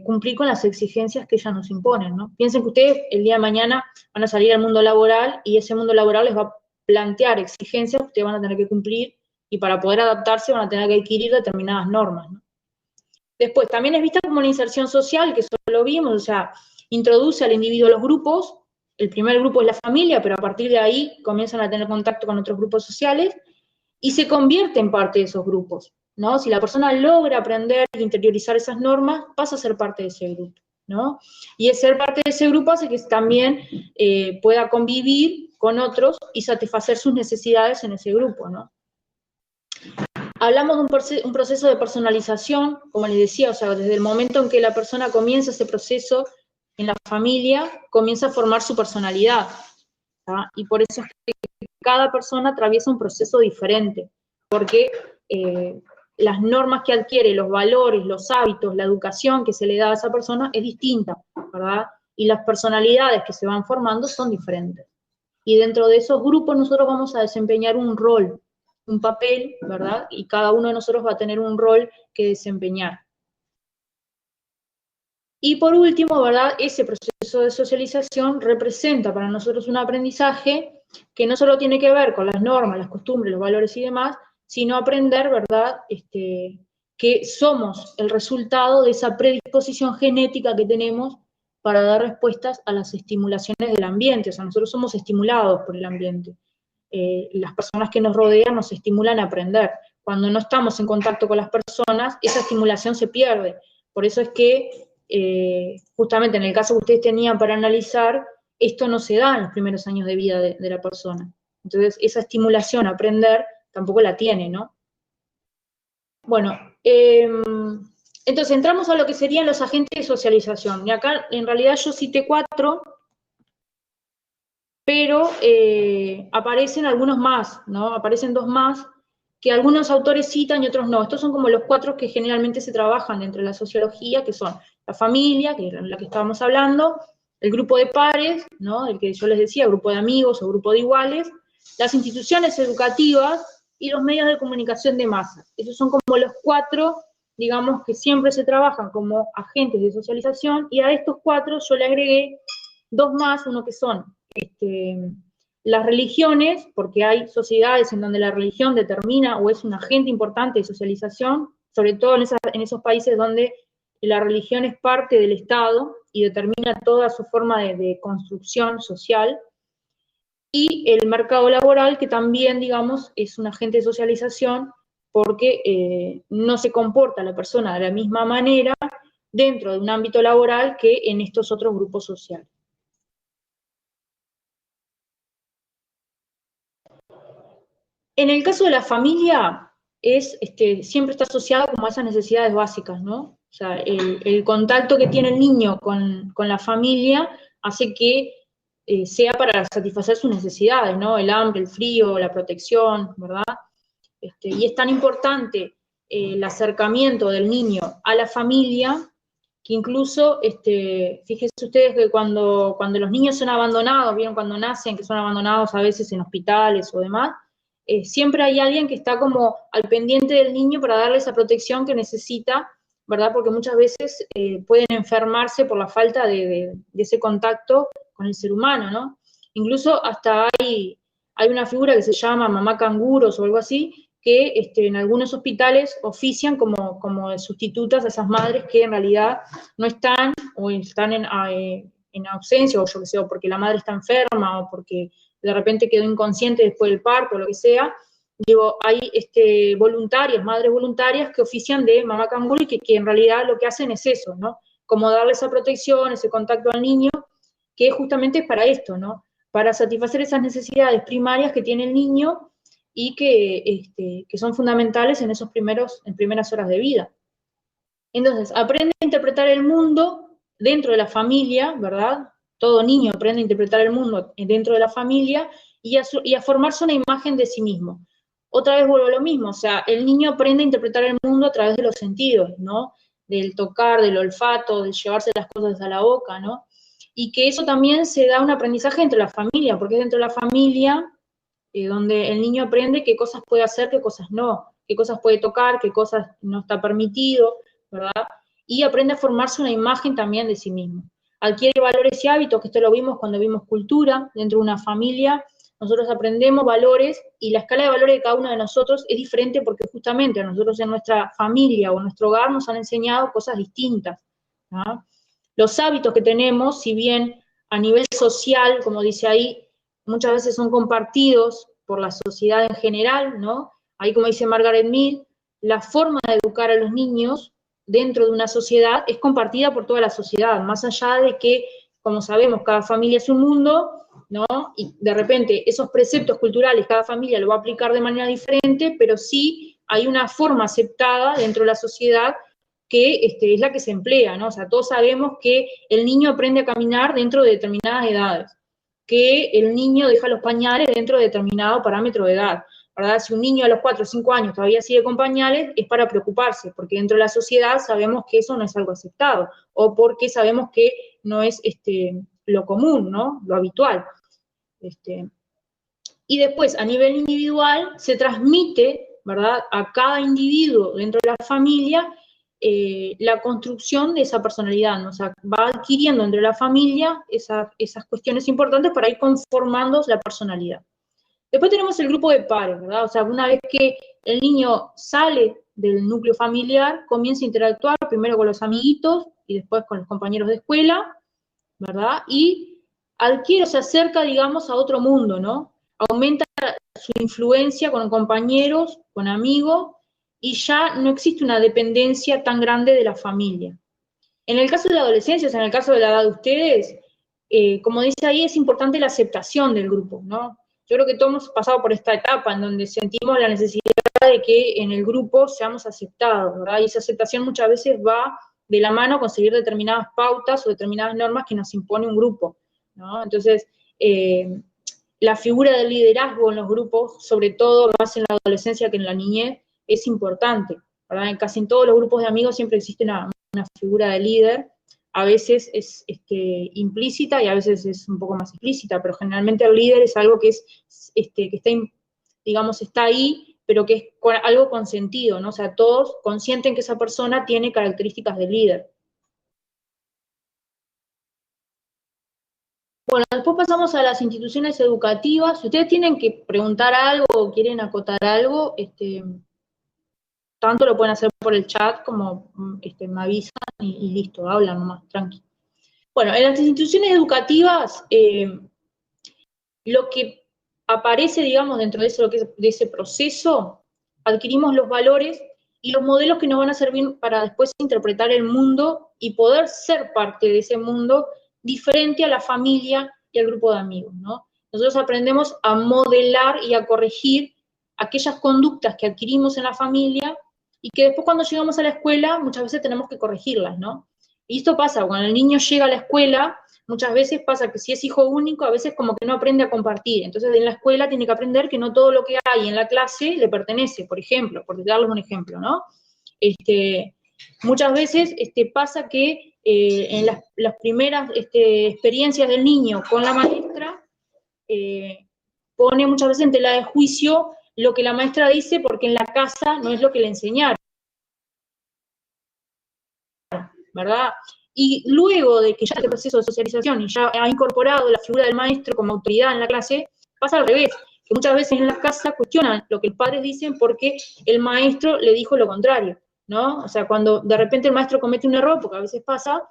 cumplir con las exigencias que ellas nos imponen, ¿no? Piensen que ustedes el día de mañana van a salir al mundo laboral y ese mundo laboral les va a plantear exigencias que ustedes van a tener que cumplir y para poder adaptarse van a tener que adquirir determinadas normas, ¿no? Después, también es vista como una inserción social, que eso lo vimos, o sea, introduce al individuo a los grupos. El primer grupo es la familia, pero a partir de ahí comienzan a tener contacto con otros grupos sociales y se convierte en parte de esos grupos, ¿no? Si la persona logra aprender e interiorizar esas normas, pasa a ser parte de ese grupo, ¿no? Y el ser parte de ese grupo hace que también pueda convivir con otros y satisfacer sus necesidades en ese grupo, ¿no? Hablamos de un proceso de personalización, como les decía, o sea, desde el momento en que la persona comienza ese proceso en la familia, comienza a formar su personalidad, ¿tá? Y por eso es que cada persona atraviesa un proceso diferente, porque las normas que adquiere, los valores, los hábitos, la educación que se le da a esa persona es distinta, ¿verdad? Y las personalidades que se van formando son diferentes. Y dentro de esos grupos nosotros vamos a desempeñar un rol, un papel, ¿verdad? Y cada uno de nosotros va a tener un rol que desempeñar. Y por último, ¿verdad? Ese proceso de socialización representa para nosotros un aprendizaje que no solo tiene que ver con las normas, las costumbres, los valores y demás, sino aprender, ¿verdad? Que somos el resultado de esa predisposición genética que tenemos para dar respuestas a las estimulaciones del ambiente. O sea, nosotros somos estimulados por el ambiente. Las personas que nos rodean nos estimulan a aprender. Cuando no estamos en contacto con las personas, esa estimulación se pierde. Por eso es que, justamente en el caso que ustedes tenían para analizar, esto no se da en los primeros años de vida de la persona. Entonces, esa estimulación a aprender tampoco la tiene, ¿no? Bueno, entonces entramos a lo que serían los agentes de socialización. Y acá, en realidad, yo cité 4, pero aparecen algunos más, ¿no? Aparecen 2 más, que algunos autores citan y otros no. Estos son como los 4 que generalmente se trabajan dentro de la sociología, que son la familia, que era la que estábamos hablando, el grupo de pares, ¿no? El que yo les decía, grupo de amigos o grupo de iguales, las instituciones educativas y los medios de comunicación de masa. Esos son como los 4, digamos, que siempre se trabajan como agentes de socialización, y a estos 4 yo le agregué 2 más, uno que son las religiones, porque hay sociedades en donde la religión determina o es un agente importante de socialización, sobre todo en esos países donde la religión es parte del Estado y determina toda su forma de construcción social, y el mercado laboral, que también, digamos, es un agente de socialización, porque no se comporta la persona de la misma manera dentro de un ámbito laboral que en estos otros grupos sociales. En el caso de la familia, siempre está asociado como a esas necesidades básicas, ¿no? O sea, el contacto que tiene el niño con la familia hace que sea para satisfacer sus necesidades, ¿no? El hambre, el frío, la protección, ¿verdad? Y es tan importante el acercamiento del niño a la familia, que incluso, fíjense ustedes que cuando los niños son abandonados, vieron cuando nacen, que son abandonados a veces en hospitales o demás, siempre hay alguien que está como al pendiente del niño para darle esa protección que necesita, ¿verdad? Porque muchas veces pueden enfermarse por la falta de ese contacto con el ser humano, ¿no? Incluso hasta hay una figura que se llama mamá canguros o algo así, que en algunos hospitales ofician como sustitutas a esas madres que en realidad no están o están en ausencia, o yo qué sé, o porque la madre está enferma, o porque de repente quedó inconsciente después del parto, o lo que sea. Digo, hay voluntarias, madres voluntarias que ofician de mamá canguro y que en realidad lo que hacen es eso, ¿no? Como darle esa protección, ese contacto al niño, que justamente es para esto, ¿no? Para satisfacer esas necesidades primarias que tiene el niño y que son fundamentales en primeras horas de vida. Entonces, aprende a interpretar el mundo dentro de la familia, ¿verdad? Todo niño aprende a interpretar el mundo dentro de la familia y a formarse una imagen de sí mismo. Otra vez vuelvo a lo mismo, o sea, el niño aprende a interpretar el mundo a través de los sentidos, ¿no? Del tocar, del olfato, del llevarse las cosas a la boca, ¿no? Y que eso también se da un aprendizaje entre la familia, porque es dentro de la familia donde el niño aprende qué cosas puede hacer, qué cosas no, qué cosas puede tocar, qué cosas no está permitido, ¿verdad? Y aprende a formarse una imagen también de sí mismo. Adquiere valores y hábitos, que esto lo vimos cuando vimos cultura, dentro de una familia, nosotros aprendemos valores y la escala de valores de cada uno de nosotros es diferente porque justamente a nosotros en nuestra familia o en nuestro hogar nos han enseñado cosas distintas, ¿no? Los hábitos que tenemos, si bien a nivel social, como dice ahí, muchas veces son compartidos por la sociedad en general, ¿no? Ahí, como dice Margaret Mead, la forma de educar a los niños dentro de una sociedad es compartida por toda la sociedad, más allá de que, como sabemos, cada familia es un mundo, ¿no? Y de repente esos preceptos culturales cada familia lo va a aplicar de manera diferente, pero sí hay una forma aceptada dentro de la sociedad que es la que se emplea, ¿no? O sea, todos sabemos que el niño aprende a caminar dentro de determinadas edades, que el niño deja los pañales dentro de determinado parámetro de edad, ¿verdad? Si un niño a los 4 o 5 años todavía sigue con pañales, es para preocuparse, porque dentro de la sociedad sabemos que eso no es algo aceptado, o porque sabemos que no es lo común, ¿no? Lo habitual. Y después, a nivel individual, se transmite, ¿verdad?, a cada individuo dentro de la familia la construcción de esa personalidad, ¿no? O sea, va adquiriendo entre la familia esas cuestiones importantes para ir conformando la personalidad. Después tenemos el grupo de pares, ¿verdad? O sea, una vez que el niño sale del núcleo familiar, comienza a interactuar primero con los amiguitos y después con los compañeros de escuela, ¿verdad? Y adquiere, o se acerca, digamos, a otro mundo, ¿no? Aumenta su influencia con compañeros, con amigos, y ya no existe una dependencia tan grande de la familia. En el caso de la adolescencia, o sea, en el caso de la edad de ustedes, como dice ahí, es importante la aceptación del grupo, ¿no? Yo creo que todos hemos pasado por esta etapa en donde sentimos la necesidad de que en el grupo seamos aceptados, ¿verdad? Y esa aceptación muchas veces va de la mano con seguir determinadas pautas o determinadas normas que nos impone un grupo, ¿no? Entonces, la figura del liderazgo en los grupos, sobre todo más en la adolescencia que en la niñez, es importante, ¿verdad? En casi en todos los grupos de amigos siempre existe una figura de líder, a veces es implícita y a veces es un poco más explícita, pero generalmente el líder es algo que que está, digamos, está ahí, pero que es algo consentido, ¿no? O sea, todos consienten que esa persona tiene características de líder. Bueno, después pasamos a las instituciones educativas. Si ustedes tienen que preguntar algo o quieren acotar algo, tanto lo pueden hacer por el chat como me avisan y listo, hablan nomás, tranqui. Bueno, en las instituciones educativas, lo que aparece, digamos, dentro de ese proceso, adquirimos los valores y los modelos que nos van a servir para después interpretar el mundo y poder ser parte de ese mundo diferente a la familia y al grupo de amigos, ¿no? Nosotros aprendemos a modelar y a corregir aquellas conductas que adquirimos en la familia y que después cuando llegamos a la escuela muchas veces tenemos que corregirlas, ¿no? Y esto pasa, cuando el niño llega a la escuela, muchas veces pasa que si es hijo único, a veces como que no aprende a compartir. Entonces en la escuela tiene que aprender que no todo lo que hay en la clase le pertenece, por ejemplo, por darles un ejemplo, ¿no? Muchas veces pasa que en las primeras experiencias del niño con la maestra, pone muchas veces en tela de juicio lo que la maestra dice porque en la casa no es lo que le enseñaron, ¿verdad? Y luego de que ya este proceso de socialización y ya ha incorporado la figura del maestro como autoridad en la clase, pasa al revés, que muchas veces en la casa cuestionan lo que los padres dicen porque el maestro le dijo lo contrario, ¿no? O sea, cuando de repente el maestro comete un error, porque a veces pasa,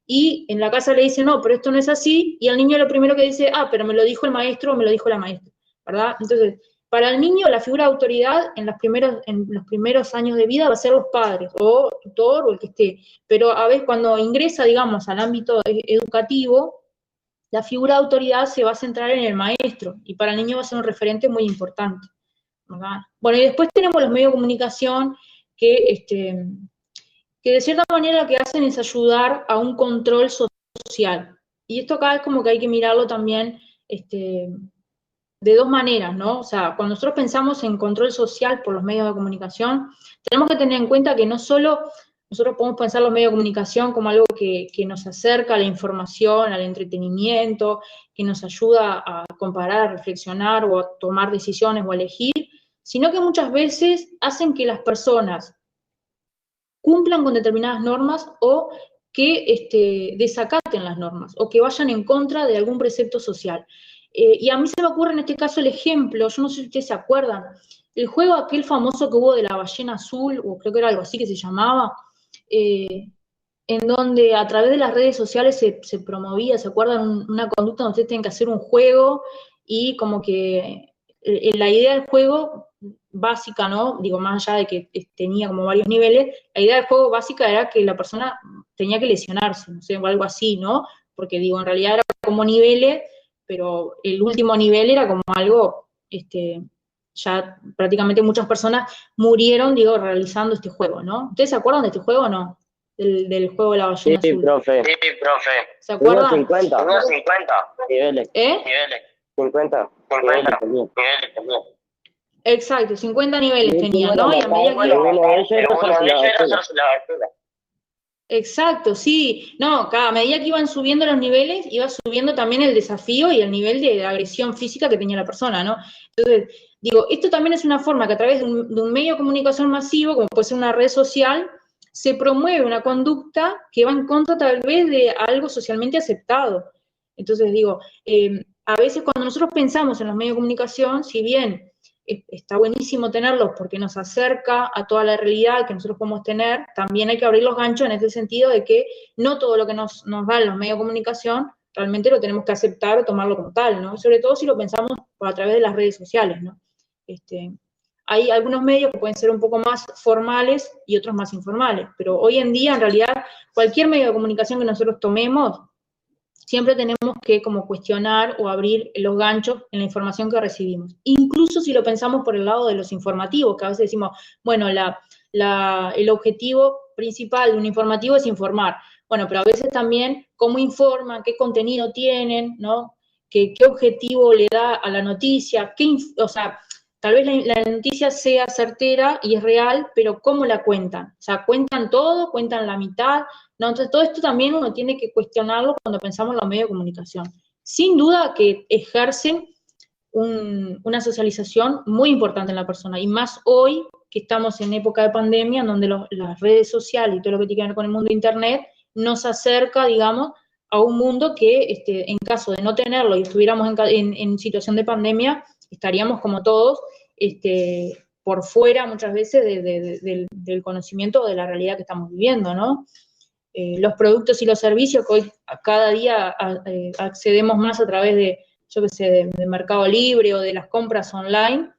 y en la casa le dice, no, pero esto no es así, y al niño lo primero que dice, ah, pero me lo dijo el maestro o me lo dijo la maestra, ¿verdad? Entonces, para el niño, la figura de autoridad en los primeros años de vida va a ser los padres, o tutor, o el que esté. Pero a veces cuando ingresa, digamos, al ámbito educativo, la figura de autoridad se va a centrar en el maestro, y para el niño va a ser un referente muy importante, ¿verdad? Bueno, y después tenemos los medios de comunicación que de cierta manera lo que hacen es ayudar a un control social. Y esto acá es como que hay que mirarlo también de dos maneras, ¿no? O sea, cuando nosotros pensamos en control social por los medios de comunicación, tenemos que tener en cuenta que no solo nosotros podemos pensar los medios de comunicación como algo que nos acerca a la información, al entretenimiento, que nos ayuda a comparar, a reflexionar o a tomar decisiones o a elegir, sino que muchas veces hacen que las personas cumplan con determinadas normas o que desacaten las normas o que vayan en contra de algún precepto social. Y a mí se me ocurre en este caso el ejemplo, yo no sé si ustedes se acuerdan, el juego aquel famoso que hubo de la ballena azul, o creo que era algo así que se llamaba, en donde a través de las redes sociales se promovía, ¿se acuerdan? Una conducta donde ustedes tienen que hacer un juego y como que la idea del juego básica, ¿no? Digo, más allá de que tenía como varios niveles, la idea del juego básica era que la persona tenía que lesionarse, no sé, o algo así, ¿no? Porque digo, en realidad era como niveles, pero el último nivel era como algo ya prácticamente muchas personas murieron, digo, realizando este juego, ¿no? ¿Ustedes se acuerdan de este juego o no? Del juego de la ballena Sí, azul. profe. ¿Se acuerdan? 50 niveles. ¿Eh? 50 niveles también. Exacto, 50 niveles Y tenían, uno ¿no? Y a medida que uno de ellos era hacerse la abertura. Exacto, sí. No, a medida que iban subiendo los niveles, iba subiendo también el desafío y el nivel de agresión física que tenía la persona, ¿no? Entonces, digo, esto también es una forma que a través de un medio de comunicación masivo, como puede ser una red social, se promueve una conducta que va en contra tal vez de algo socialmente aceptado. Entonces, digo, a veces cuando nosotros pensamos en los medios de comunicación, si bien está buenísimo tenerlos porque nos acerca a toda la realidad que nosotros podemos tener, también hay que abrir los ganchos en este sentido de que no todo lo que nos dan los medios de comunicación realmente lo tenemos que aceptar o tomarlo como tal, ¿no? Sobre todo si lo pensamos a través de las redes sociales, ¿no? Hay algunos medios que pueden ser un poco más formales y otros más informales, pero hoy en día, en realidad, cualquier medio de comunicación que nosotros tomemos, siempre tenemos que como cuestionar o abrir los ganchos en la información que recibimos. Incluso si lo pensamos por el lado de los informativos, que a veces decimos, bueno, el objetivo principal de un informativo es informar. Bueno, pero a veces también cómo informan, qué contenido tienen, ¿no? ¿Qué objetivo le da a la noticia? O sea, tal vez la noticia sea certera y es real, pero ¿cómo la cuentan? O sea, ¿cuentan todo? ¿Cuentan la mitad? ¿No? Entonces, todo esto también uno tiene que cuestionarlo cuando pensamos en los medios de comunicación. Sin duda que ejercen una socialización muy importante en la persona, y más hoy que estamos en época de pandemia, en donde las redes sociales y todo lo que tiene que ver con el mundo de Internet nos acerca, digamos, a un mundo que en caso de no tenerlo y estuviéramos en situación de pandemia, estaríamos como todos por fuera muchas veces del conocimiento de la realidad que estamos viviendo, ¿no? Los productos y los servicios que hoy cada día accedemos más a través de, yo qué sé, de Mercado Libre o de las compras online,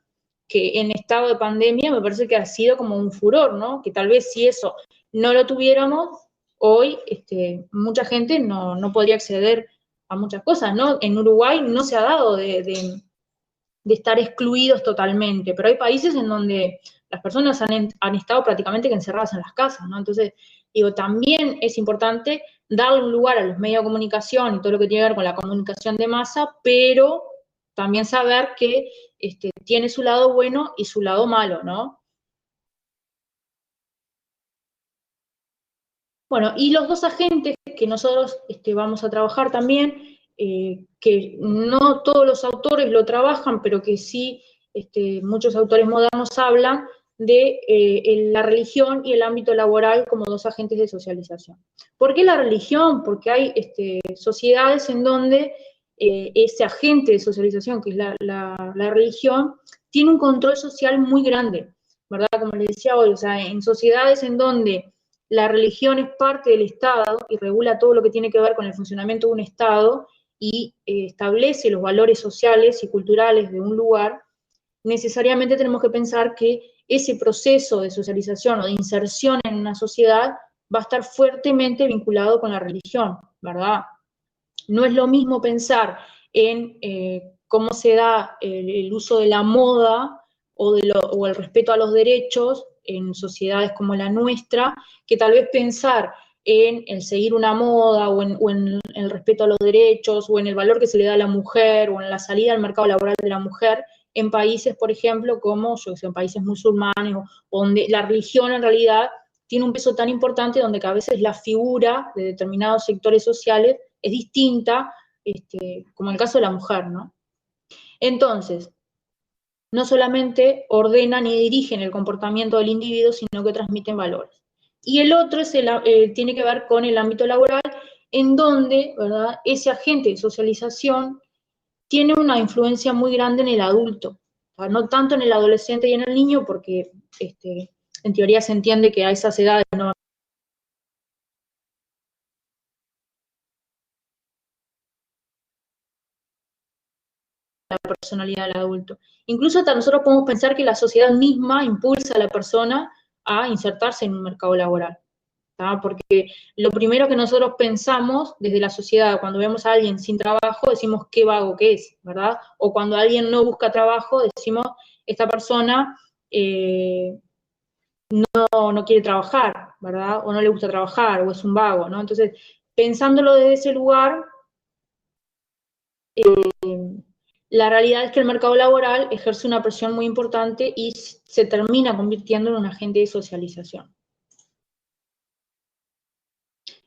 que en estado de pandemia me parece que ha sido como un furor, ¿no? Que tal vez si eso no lo tuviéramos, hoy mucha gente no podría acceder a muchas cosas, ¿no? En Uruguay no se ha dado de estar excluidos totalmente, pero hay países en donde las personas han estado prácticamente que encerradas en las casas, ¿no? Entonces, digo, también es importante darle un lugar a los medios de comunicación y todo lo que tiene que ver con la comunicación de masa, pero también saber que tiene su lado bueno y su lado malo, ¿no? Bueno, y los dos agentes que nosotros vamos a trabajar también, que no todos los autores lo trabajan, pero que sí muchos autores modernos hablan de la religión y el ámbito laboral como dos agentes de socialización. ¿Por qué la religión? Porque hay sociedades en donde ese agente de socialización, que es la religión, tiene un control social muy grande, ¿verdad? Como les decía hoy, o sea, en sociedades en donde la religión es parte del Estado y regula todo lo que tiene que ver con el funcionamiento de un Estado y establece los valores sociales y culturales de un lugar, necesariamente tenemos que pensar que ese proceso de socialización o de inserción en una sociedad va a estar fuertemente vinculado con la religión, ¿verdad? No es lo mismo pensar en cómo se da el uso de la moda o el respeto a los derechos en sociedades como la nuestra, que tal vez pensar en el seguir una moda o en el respeto a los derechos o en el valor que se le da a la mujer o en la salida al mercado laboral de la mujer en países, por ejemplo, como yo que sé, en países musulmanes o donde la religión en realidad tiene un peso tan importante donde que a veces la figura de determinados sectores sociales es distinta, como el caso de la mujer, ¿no? Entonces, no solamente ordenan y dirigen el comportamiento del individuo, sino que transmiten valores. Y el otro tiene que ver con el ámbito laboral, en donde, ¿verdad?, ese agente de socialización tiene una influencia muy grande en el adulto, o sea, no tanto en el adolescente y en el niño, porque en teoría se entiende que a esas edades no la personalidad del adulto. Incluso hasta nosotros podemos pensar que la sociedad misma impulsa a la persona a insertarse en un mercado laboral, ¿tá? Porque lo primero que nosotros pensamos desde la sociedad, cuando vemos a alguien sin trabajo, decimos qué vago que es, ¿verdad? O cuando alguien no busca trabajo, decimos esta persona no quiere trabajar, ¿verdad? O no le gusta trabajar, o es un vago, ¿no? Entonces, pensándolo desde ese lugar, la realidad es que el mercado laboral ejerce una presión muy importante y se termina convirtiendo en un agente de socialización.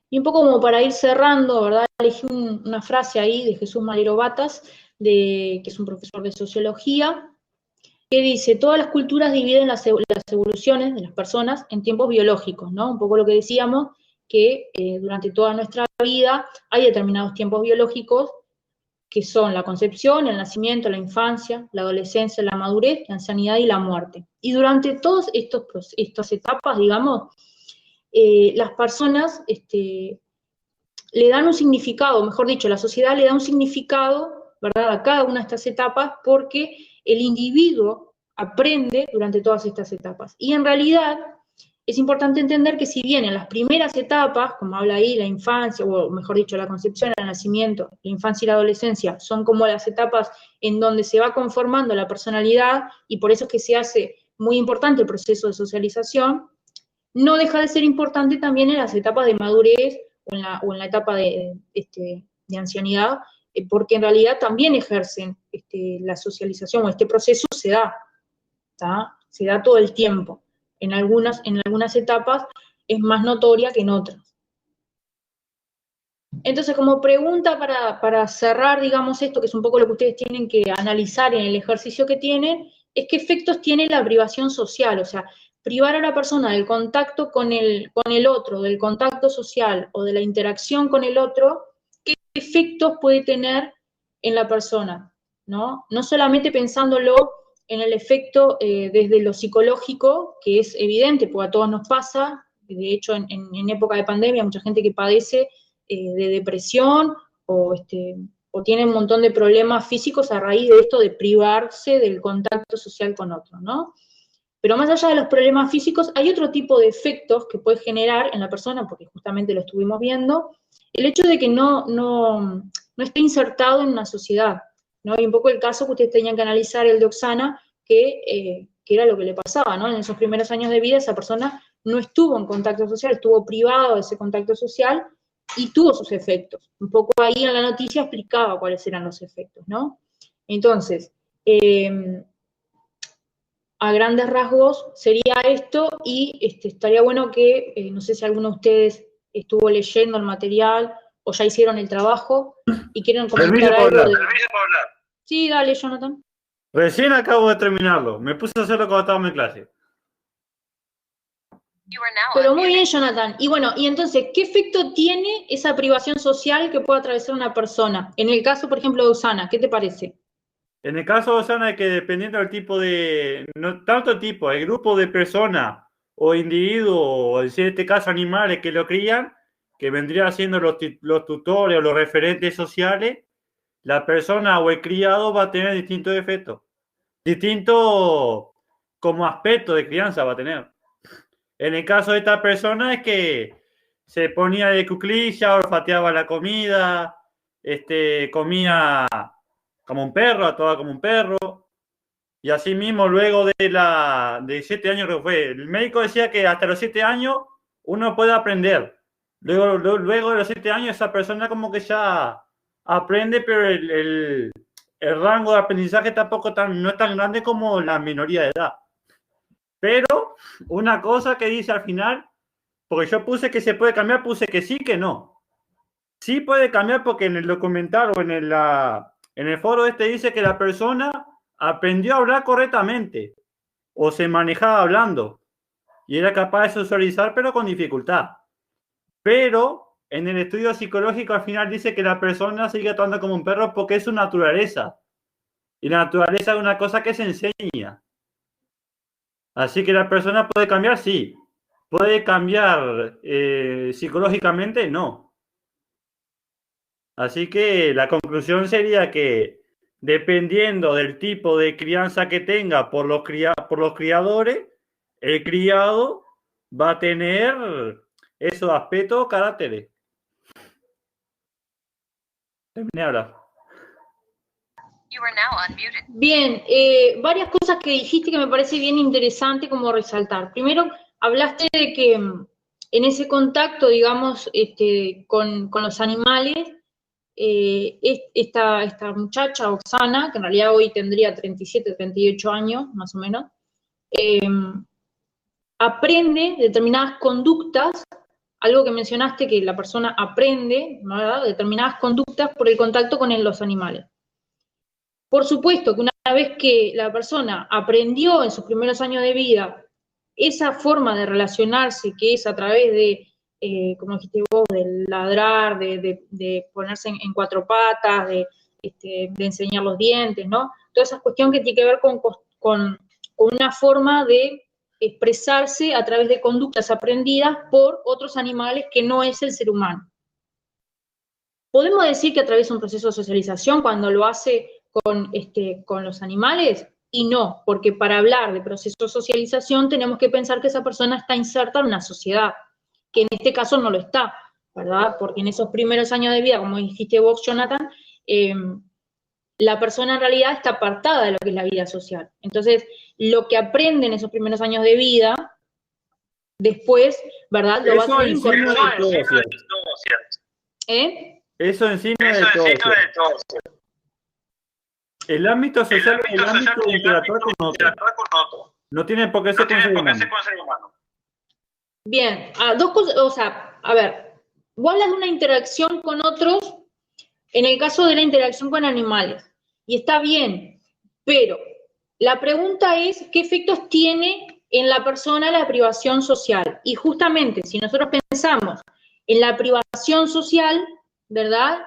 Y un poco como para ir cerrando, ¿verdad? Elegí una frase ahí de Jesús Malero Batas, que es un profesor de sociología, que dice: todas las culturas dividen las evoluciones de las personas en tiempos biológicos, ¿no? Un poco lo que decíamos, que durante toda nuestra vida hay determinados tiempos biológicos que son la concepción, el nacimiento, la infancia, la adolescencia, la madurez, la ancianidad y la muerte. Y durante todas estas etapas, digamos, las personas le dan un significado, mejor dicho, la sociedad le da un significado, ¿verdad?, a cada una de estas etapas, porque el individuo aprende durante todas estas etapas. Y en realidad es importante entender que si bien en las primeras etapas, como habla ahí, la infancia, o mejor dicho, la concepción, el nacimiento, la infancia y la adolescencia, son como las etapas en donde se va conformando la personalidad, y por eso es que se hace muy importante el proceso de socialización, no deja de ser importante también en las etapas de madurez o en la etapa de ancianidad, porque en realidad también ejercen la socialización, o este proceso se da, ¿tá? Se da todo el tiempo. En algunas etapas es más notoria que en otras. Entonces, como pregunta para cerrar, digamos, esto, que es un poco lo que ustedes tienen que analizar en el ejercicio que tienen, es qué efectos tiene la privación social, o sea, privar a la persona del contacto con el otro, del contacto social o de la interacción con el otro, qué efectos puede tener en la persona, ¿no? No solamente pensándolo en el efecto desde lo psicológico, que es evidente, porque a todos nos pasa, de hecho en época de pandemia mucha gente que padece de depresión o tiene un montón de problemas físicos a raíz de esto de privarse del contacto social con otro, ¿no? Pero más allá de los problemas físicos, hay otro tipo de efectos que puede generar en la persona, porque justamente lo estuvimos viendo, el hecho de que no esté insertado en una sociedad, ¿no? Y un poco el caso que ustedes tenían que analizar, el de Oksana, que era lo que le pasaba, ¿no? En esos primeros años de vida esa persona no estuvo en contacto social, estuvo privado de ese contacto social y tuvo sus efectos. Un poco ahí en la noticia explicaba cuáles eran los efectos, ¿no? Entonces, a grandes rasgos sería esto, y estaría bueno que, no sé si alguno de ustedes estuvo leyendo el material o ya hicieron el trabajo y quieren comentar algo de... Sí, dale, Jonathan. Recién acabo de terminarlo. Me puse a hacerlo cuando estábamos en clase. Pero muy bien, Jonathan. Y bueno, y entonces, ¿qué efecto tiene esa privación social que puede atravesar una persona? En el caso, por ejemplo, de Usana, ¿qué te parece? En el caso de Osana, que dependiendo del tipo de, no tanto el tipo, el grupo de personas o individuos, o en este caso animales que lo crían, que vendrían siendo los tutores o los referentes sociales, la persona o el criado va a tener distintos efectos, distintos como aspecto de crianza va a tener. En el caso de esta persona es que se ponía de cuclilla, olfateaba la comida, comía como un perro, actuaba como un perro. Y así mismo, luego de 7 años que fue, el médico decía que hasta los 7 años uno puede aprender. Luego de los 7 años esa persona como que ya aprende, pero el rango de aprendizaje tampoco no es tan grande como la minoría de edad. Pero una cosa que dice al final, porque yo puse que se puede cambiar, puse que sí, que no. Sí puede cambiar porque en el documental o en el foro dice que la persona aprendió a hablar correctamente o se manejaba hablando y era capaz de socializar pero con dificultad. Pero en el estudio psicológico al final dice que la persona sigue actuando como un perro porque es su naturaleza. Y la naturaleza es una cosa que se enseña. Así que la persona puede cambiar, sí. Puede cambiar psicológicamente, no. Así que la conclusión sería que dependiendo del tipo de crianza que tenga por los criadores, el criado va a tener esos aspectos o caracteres. Terminé ahora. Bien, varias cosas que dijiste que me parece bien interesante como resaltar. Primero, hablaste de que en ese contacto, digamos, con los animales, esta muchacha, Oksana, que en realidad hoy tendría 37, 38 años, más o menos, aprende determinadas conductas, algo que mencionaste, que la persona aprende, ¿verdad?, determinadas conductas por el contacto con los animales. Por supuesto que una vez que la persona aprendió en sus primeros años de vida esa forma de relacionarse, que es a través de, como dijiste vos, de ladrar, de ponerse en cuatro patas, de enseñar los dientes, ¿no? Toda esa cuestión que tiene que ver con una forma de expresarse a través de conductas aprendidas por otros animales que no es el ser humano. ¿Podemos decir que atraviesa un proceso de socialización cuando lo hace con los animales? Y no, porque para hablar de proceso de socialización tenemos que pensar que esa persona está inserta en una sociedad, que en este caso no lo está, ¿verdad? Porque en esos primeros años de vida, como dijiste vos, Jonathan, la persona en realidad está apartada de lo que es la vida social. Entonces, lo que aprende en esos primeros años de vida, después, ¿verdad? Lo va a tener incorporado. Eso en sí no es de todo. El ámbito social es el ámbito de interactuar con otro. No tiene por qué ser con ser humano. Bien, dos cosas, o sea, a ver, vos hablas de una interacción con otros en el caso de la interacción con animales, y está bien, pero la pregunta es, ¿qué efectos tiene en la persona la privación social? Y justamente, si nosotros pensamos en la privación social, ¿verdad?,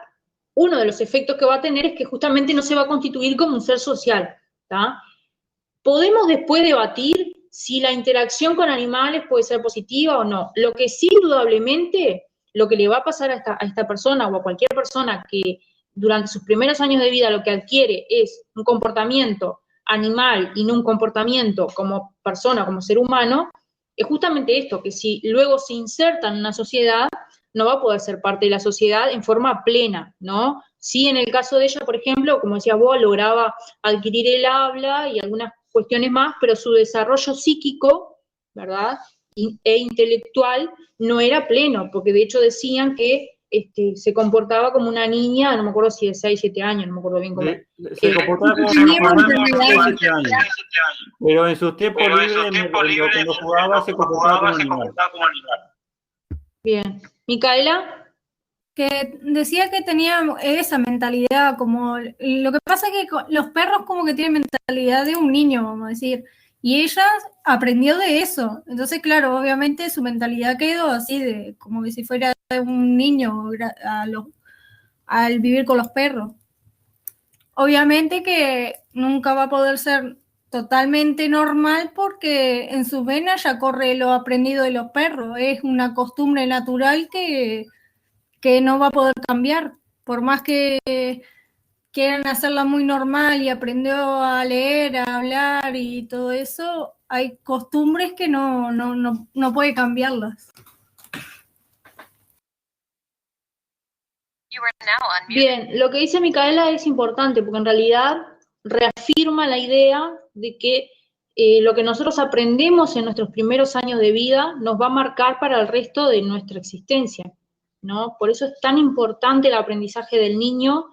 uno de los efectos que va a tener es que justamente no se va a constituir como un ser social, ¿tá? Podemos después debatir si la interacción con animales puede ser positiva o no. Lo que sí, indudablemente, lo que le va a pasar a esta persona o a cualquier persona que durante sus primeros años de vida lo que adquiere es un comportamiento animal y no un comportamiento como persona, como ser humano, es justamente esto, que si luego se inserta en una sociedad, no va a poder ser parte de la sociedad en forma plena, ¿no? Sí, en el caso de ella, por ejemplo, como decía vos, lograba adquirir el habla y algunas cuestiones más, pero su desarrollo psíquico, ¿verdad?, e intelectual no era pleno, porque de hecho decían que se comportaba como una niña, no me acuerdo si de 6, 7 años, no me acuerdo bien cómo. Se comportaba como una niña de 7 años. Pero en sus tiempos libres, cuando jugaba, se comportaba como animal. Bien. ¿Micaela? Que decía que tenía esa mentalidad, como lo que pasa es que los perros como que tienen mentalidad de un niño, vamos a decir, y ella aprendió de eso. Entonces, claro, obviamente su mentalidad quedó así, de como que si fuera un niño al vivir con los perros. Obviamente que nunca va a poder ser totalmente normal porque en sus venas ya corre lo aprendido de los perros. Es una costumbre natural que no va a poder cambiar. Por más que quieran hacerla muy normal y aprendió a leer, a hablar y todo eso, hay costumbres que no puede cambiarlas. Bien, lo que dice Micaela es importante porque en realidad reafirma la idea de que lo que nosotros aprendemos en nuestros primeros años de vida nos va a marcar para el resto de nuestra existencia, ¿no? Por eso es tan importante el aprendizaje del niño,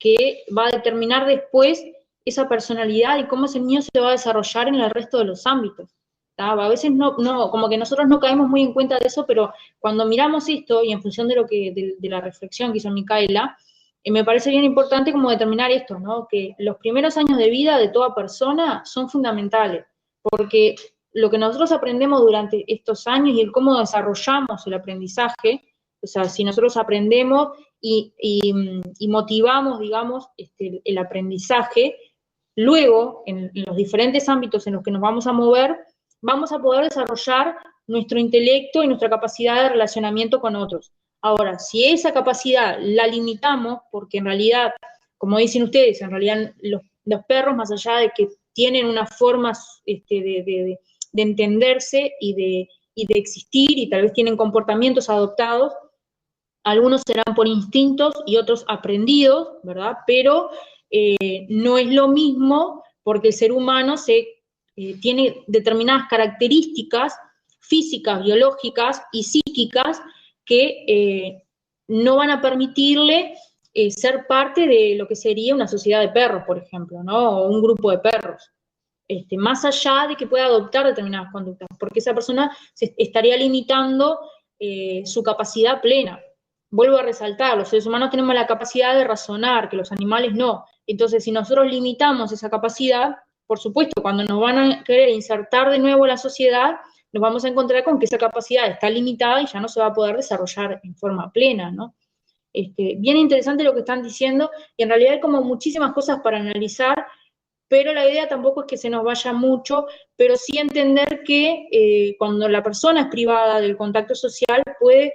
que va a determinar después esa personalidad y cómo ese niño se va a desarrollar en el resto de los ámbitos. A veces no, como que nosotros no caemos muy en cuenta de eso, pero cuando miramos esto, y en función de de la reflexión que hizo Micaela, me parece bien importante como determinar esto, ¿no? Que los primeros años de vida de toda persona son fundamentales, porque lo que nosotros aprendemos durante estos años y el cómo desarrollamos el aprendizaje, o sea, si nosotros aprendemos y motivamos, digamos, el aprendizaje, luego, en los diferentes ámbitos en los que nos vamos a mover, vamos a poder desarrollar nuestro intelecto y nuestra capacidad de relacionamiento con otros. Ahora, si esa capacidad la limitamos, porque en realidad, como dicen ustedes, en realidad los perros, más allá de que tienen una forma de entenderse y de existir, y tal vez tienen comportamientos adoptados, algunos serán por instintos y otros aprendidos, ¿verdad? Pero no es lo mismo porque el ser humano tiene determinadas características físicas, biológicas y psíquicas que no van a permitirle ser parte de lo que sería una sociedad de perros, por ejemplo, ¿no? O un grupo de perros. Más allá de que pueda adoptar determinadas conductas, porque esa persona se estaría limitando su capacidad plena. Vuelvo a resaltar, los seres humanos tenemos la capacidad de razonar, que los animales no. Entonces, si nosotros limitamos esa capacidad, por supuesto, cuando nos van a querer insertar de nuevo en la sociedad, nos vamos a encontrar con que esa capacidad está limitada y ya no se va a poder desarrollar en forma plena, ¿no? Bien interesante lo que están diciendo, y en realidad hay como muchísimas cosas para analizar, pero la idea tampoco es que se nos vaya mucho, pero sí entender que cuando la persona es privada del contacto social puede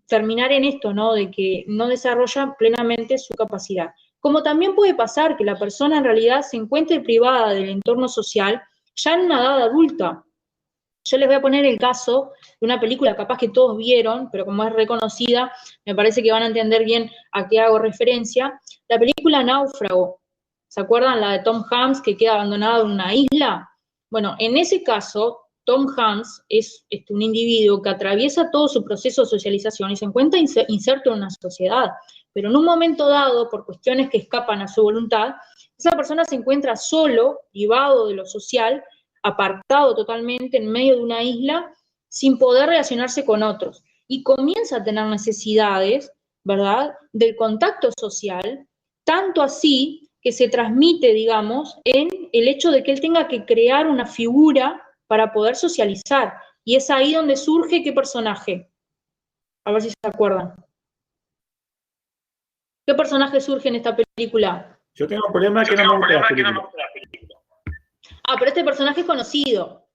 terminar en esto, ¿no? De que no desarrolla plenamente su capacidad. Como también puede pasar que la persona en realidad se encuentre privada del entorno social ya en una edad adulta. Yo les voy a poner el caso de una película capaz que todos vieron, pero como es reconocida, me parece que van a entender bien a qué hago referencia. La película Náufrago. ¿Se acuerdan la de Tom Hanks que queda abandonado en una isla? Bueno, en ese caso, Tom Hanks es un individuo que atraviesa todo su proceso de socialización y se encuentra inserto en una sociedad, pero en un momento dado, por cuestiones que escapan a su voluntad, esa persona se encuentra solo, privado de lo social, apartado totalmente en medio de una isla, sin poder relacionarse con otros, y comienza a tener necesidades, ¿verdad?, del contacto social, tanto así que se transmite, digamos, en el hecho de que él tenga que crear una figura para poder socializar. Y es ahí donde surge ¿qué personaje? A ver si se acuerdan. ¿Qué personaje surge en esta película? Yo tengo un problema que no me gusta la película. Ah, pero este personaje es conocido.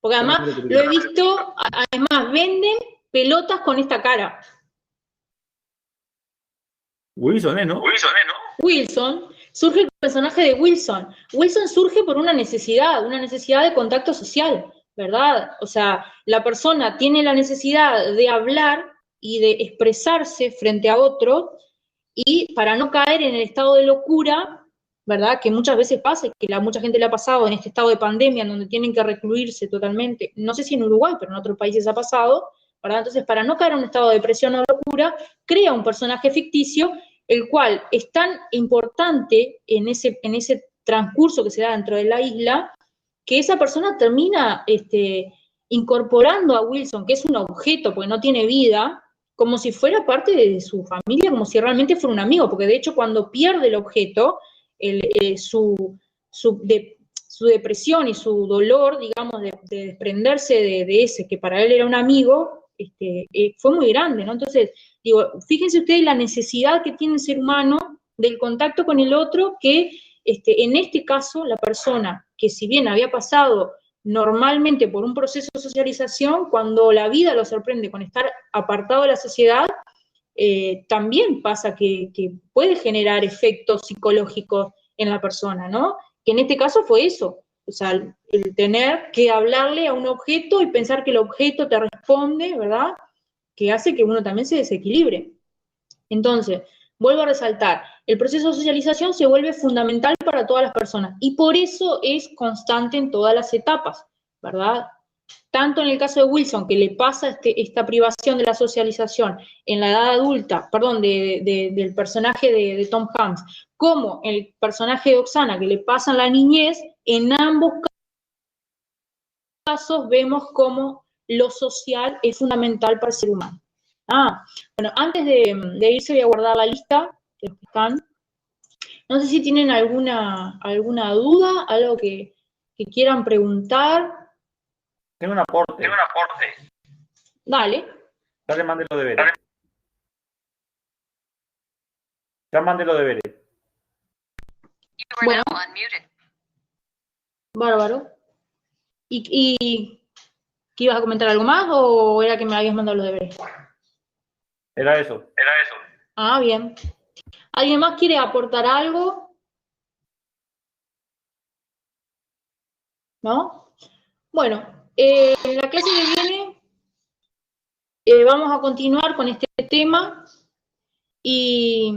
Porque además lo he visto, además venden pelotas con esta cara. Wilson, ¿no? Wilson, surge el personaje de Wilson. Wilson surge por una necesidad de contacto social, ¿verdad? O sea, la persona tiene la necesidad de hablar y de expresarse frente a otro, y para no caer en el estado de locura, ¿verdad? Que muchas veces pasa, que mucha gente le ha pasado en este estado de pandemia, en donde tienen que recluirse totalmente, no sé si en Uruguay, pero en otros países ha pasado, ¿verdad? Entonces, para no caer en un estado de depresión o locura, crea un personaje ficticio, el cual es tan importante en ese transcurso que se da dentro de la isla, que esa persona termina incorporando a Wilson, que es un objeto, porque no tiene vida, como si fuera parte de su familia, como si realmente fuera un amigo, porque de hecho cuando pierde el objeto, su depresión y su dolor, digamos, de desprenderse de ese, que para él era un amigo, fue muy grande, ¿no? Entonces, digo, fíjense ustedes la necesidad que tiene el ser humano del contacto con el otro, que en este caso la persona que si bien había pasado normalmente por un proceso de socialización, cuando la vida lo sorprende con estar apartado de la sociedad, también pasa que puede generar efectos psicológicos en la persona, ¿no? Que en este caso fue eso, o sea, el tener que hablarle a un objeto y pensar que el objeto te responde, ¿verdad? Que hace que uno también se desequilibre. Entonces, vuelvo a resaltar, el proceso de socialización se vuelve fundamental para todas las personas y por eso es constante en todas las etapas, ¿verdad? Tanto en el caso de Wilson, que le pasa esta privación de la socialización en la edad adulta, perdón, del personaje de Tom Hanks, como el personaje de Oksana, que le pasa en la niñez, en ambos casos vemos cómo lo social es fundamental para el ser humano. Bueno, antes de irse voy a guardar la lista de los que están. No sé si tienen alguna duda, algo que quieran preguntar. Tengo un aporte. Dale. Ya le mandé los deberes. Bueno. Bárbaro. ¿Y qué ibas a comentar algo más o era que me habías mandado los deberes? Era eso. Ah, bien. ¿Alguien más quiere aportar algo? ¿No? Bueno, en la clase que viene vamos a continuar con este tema y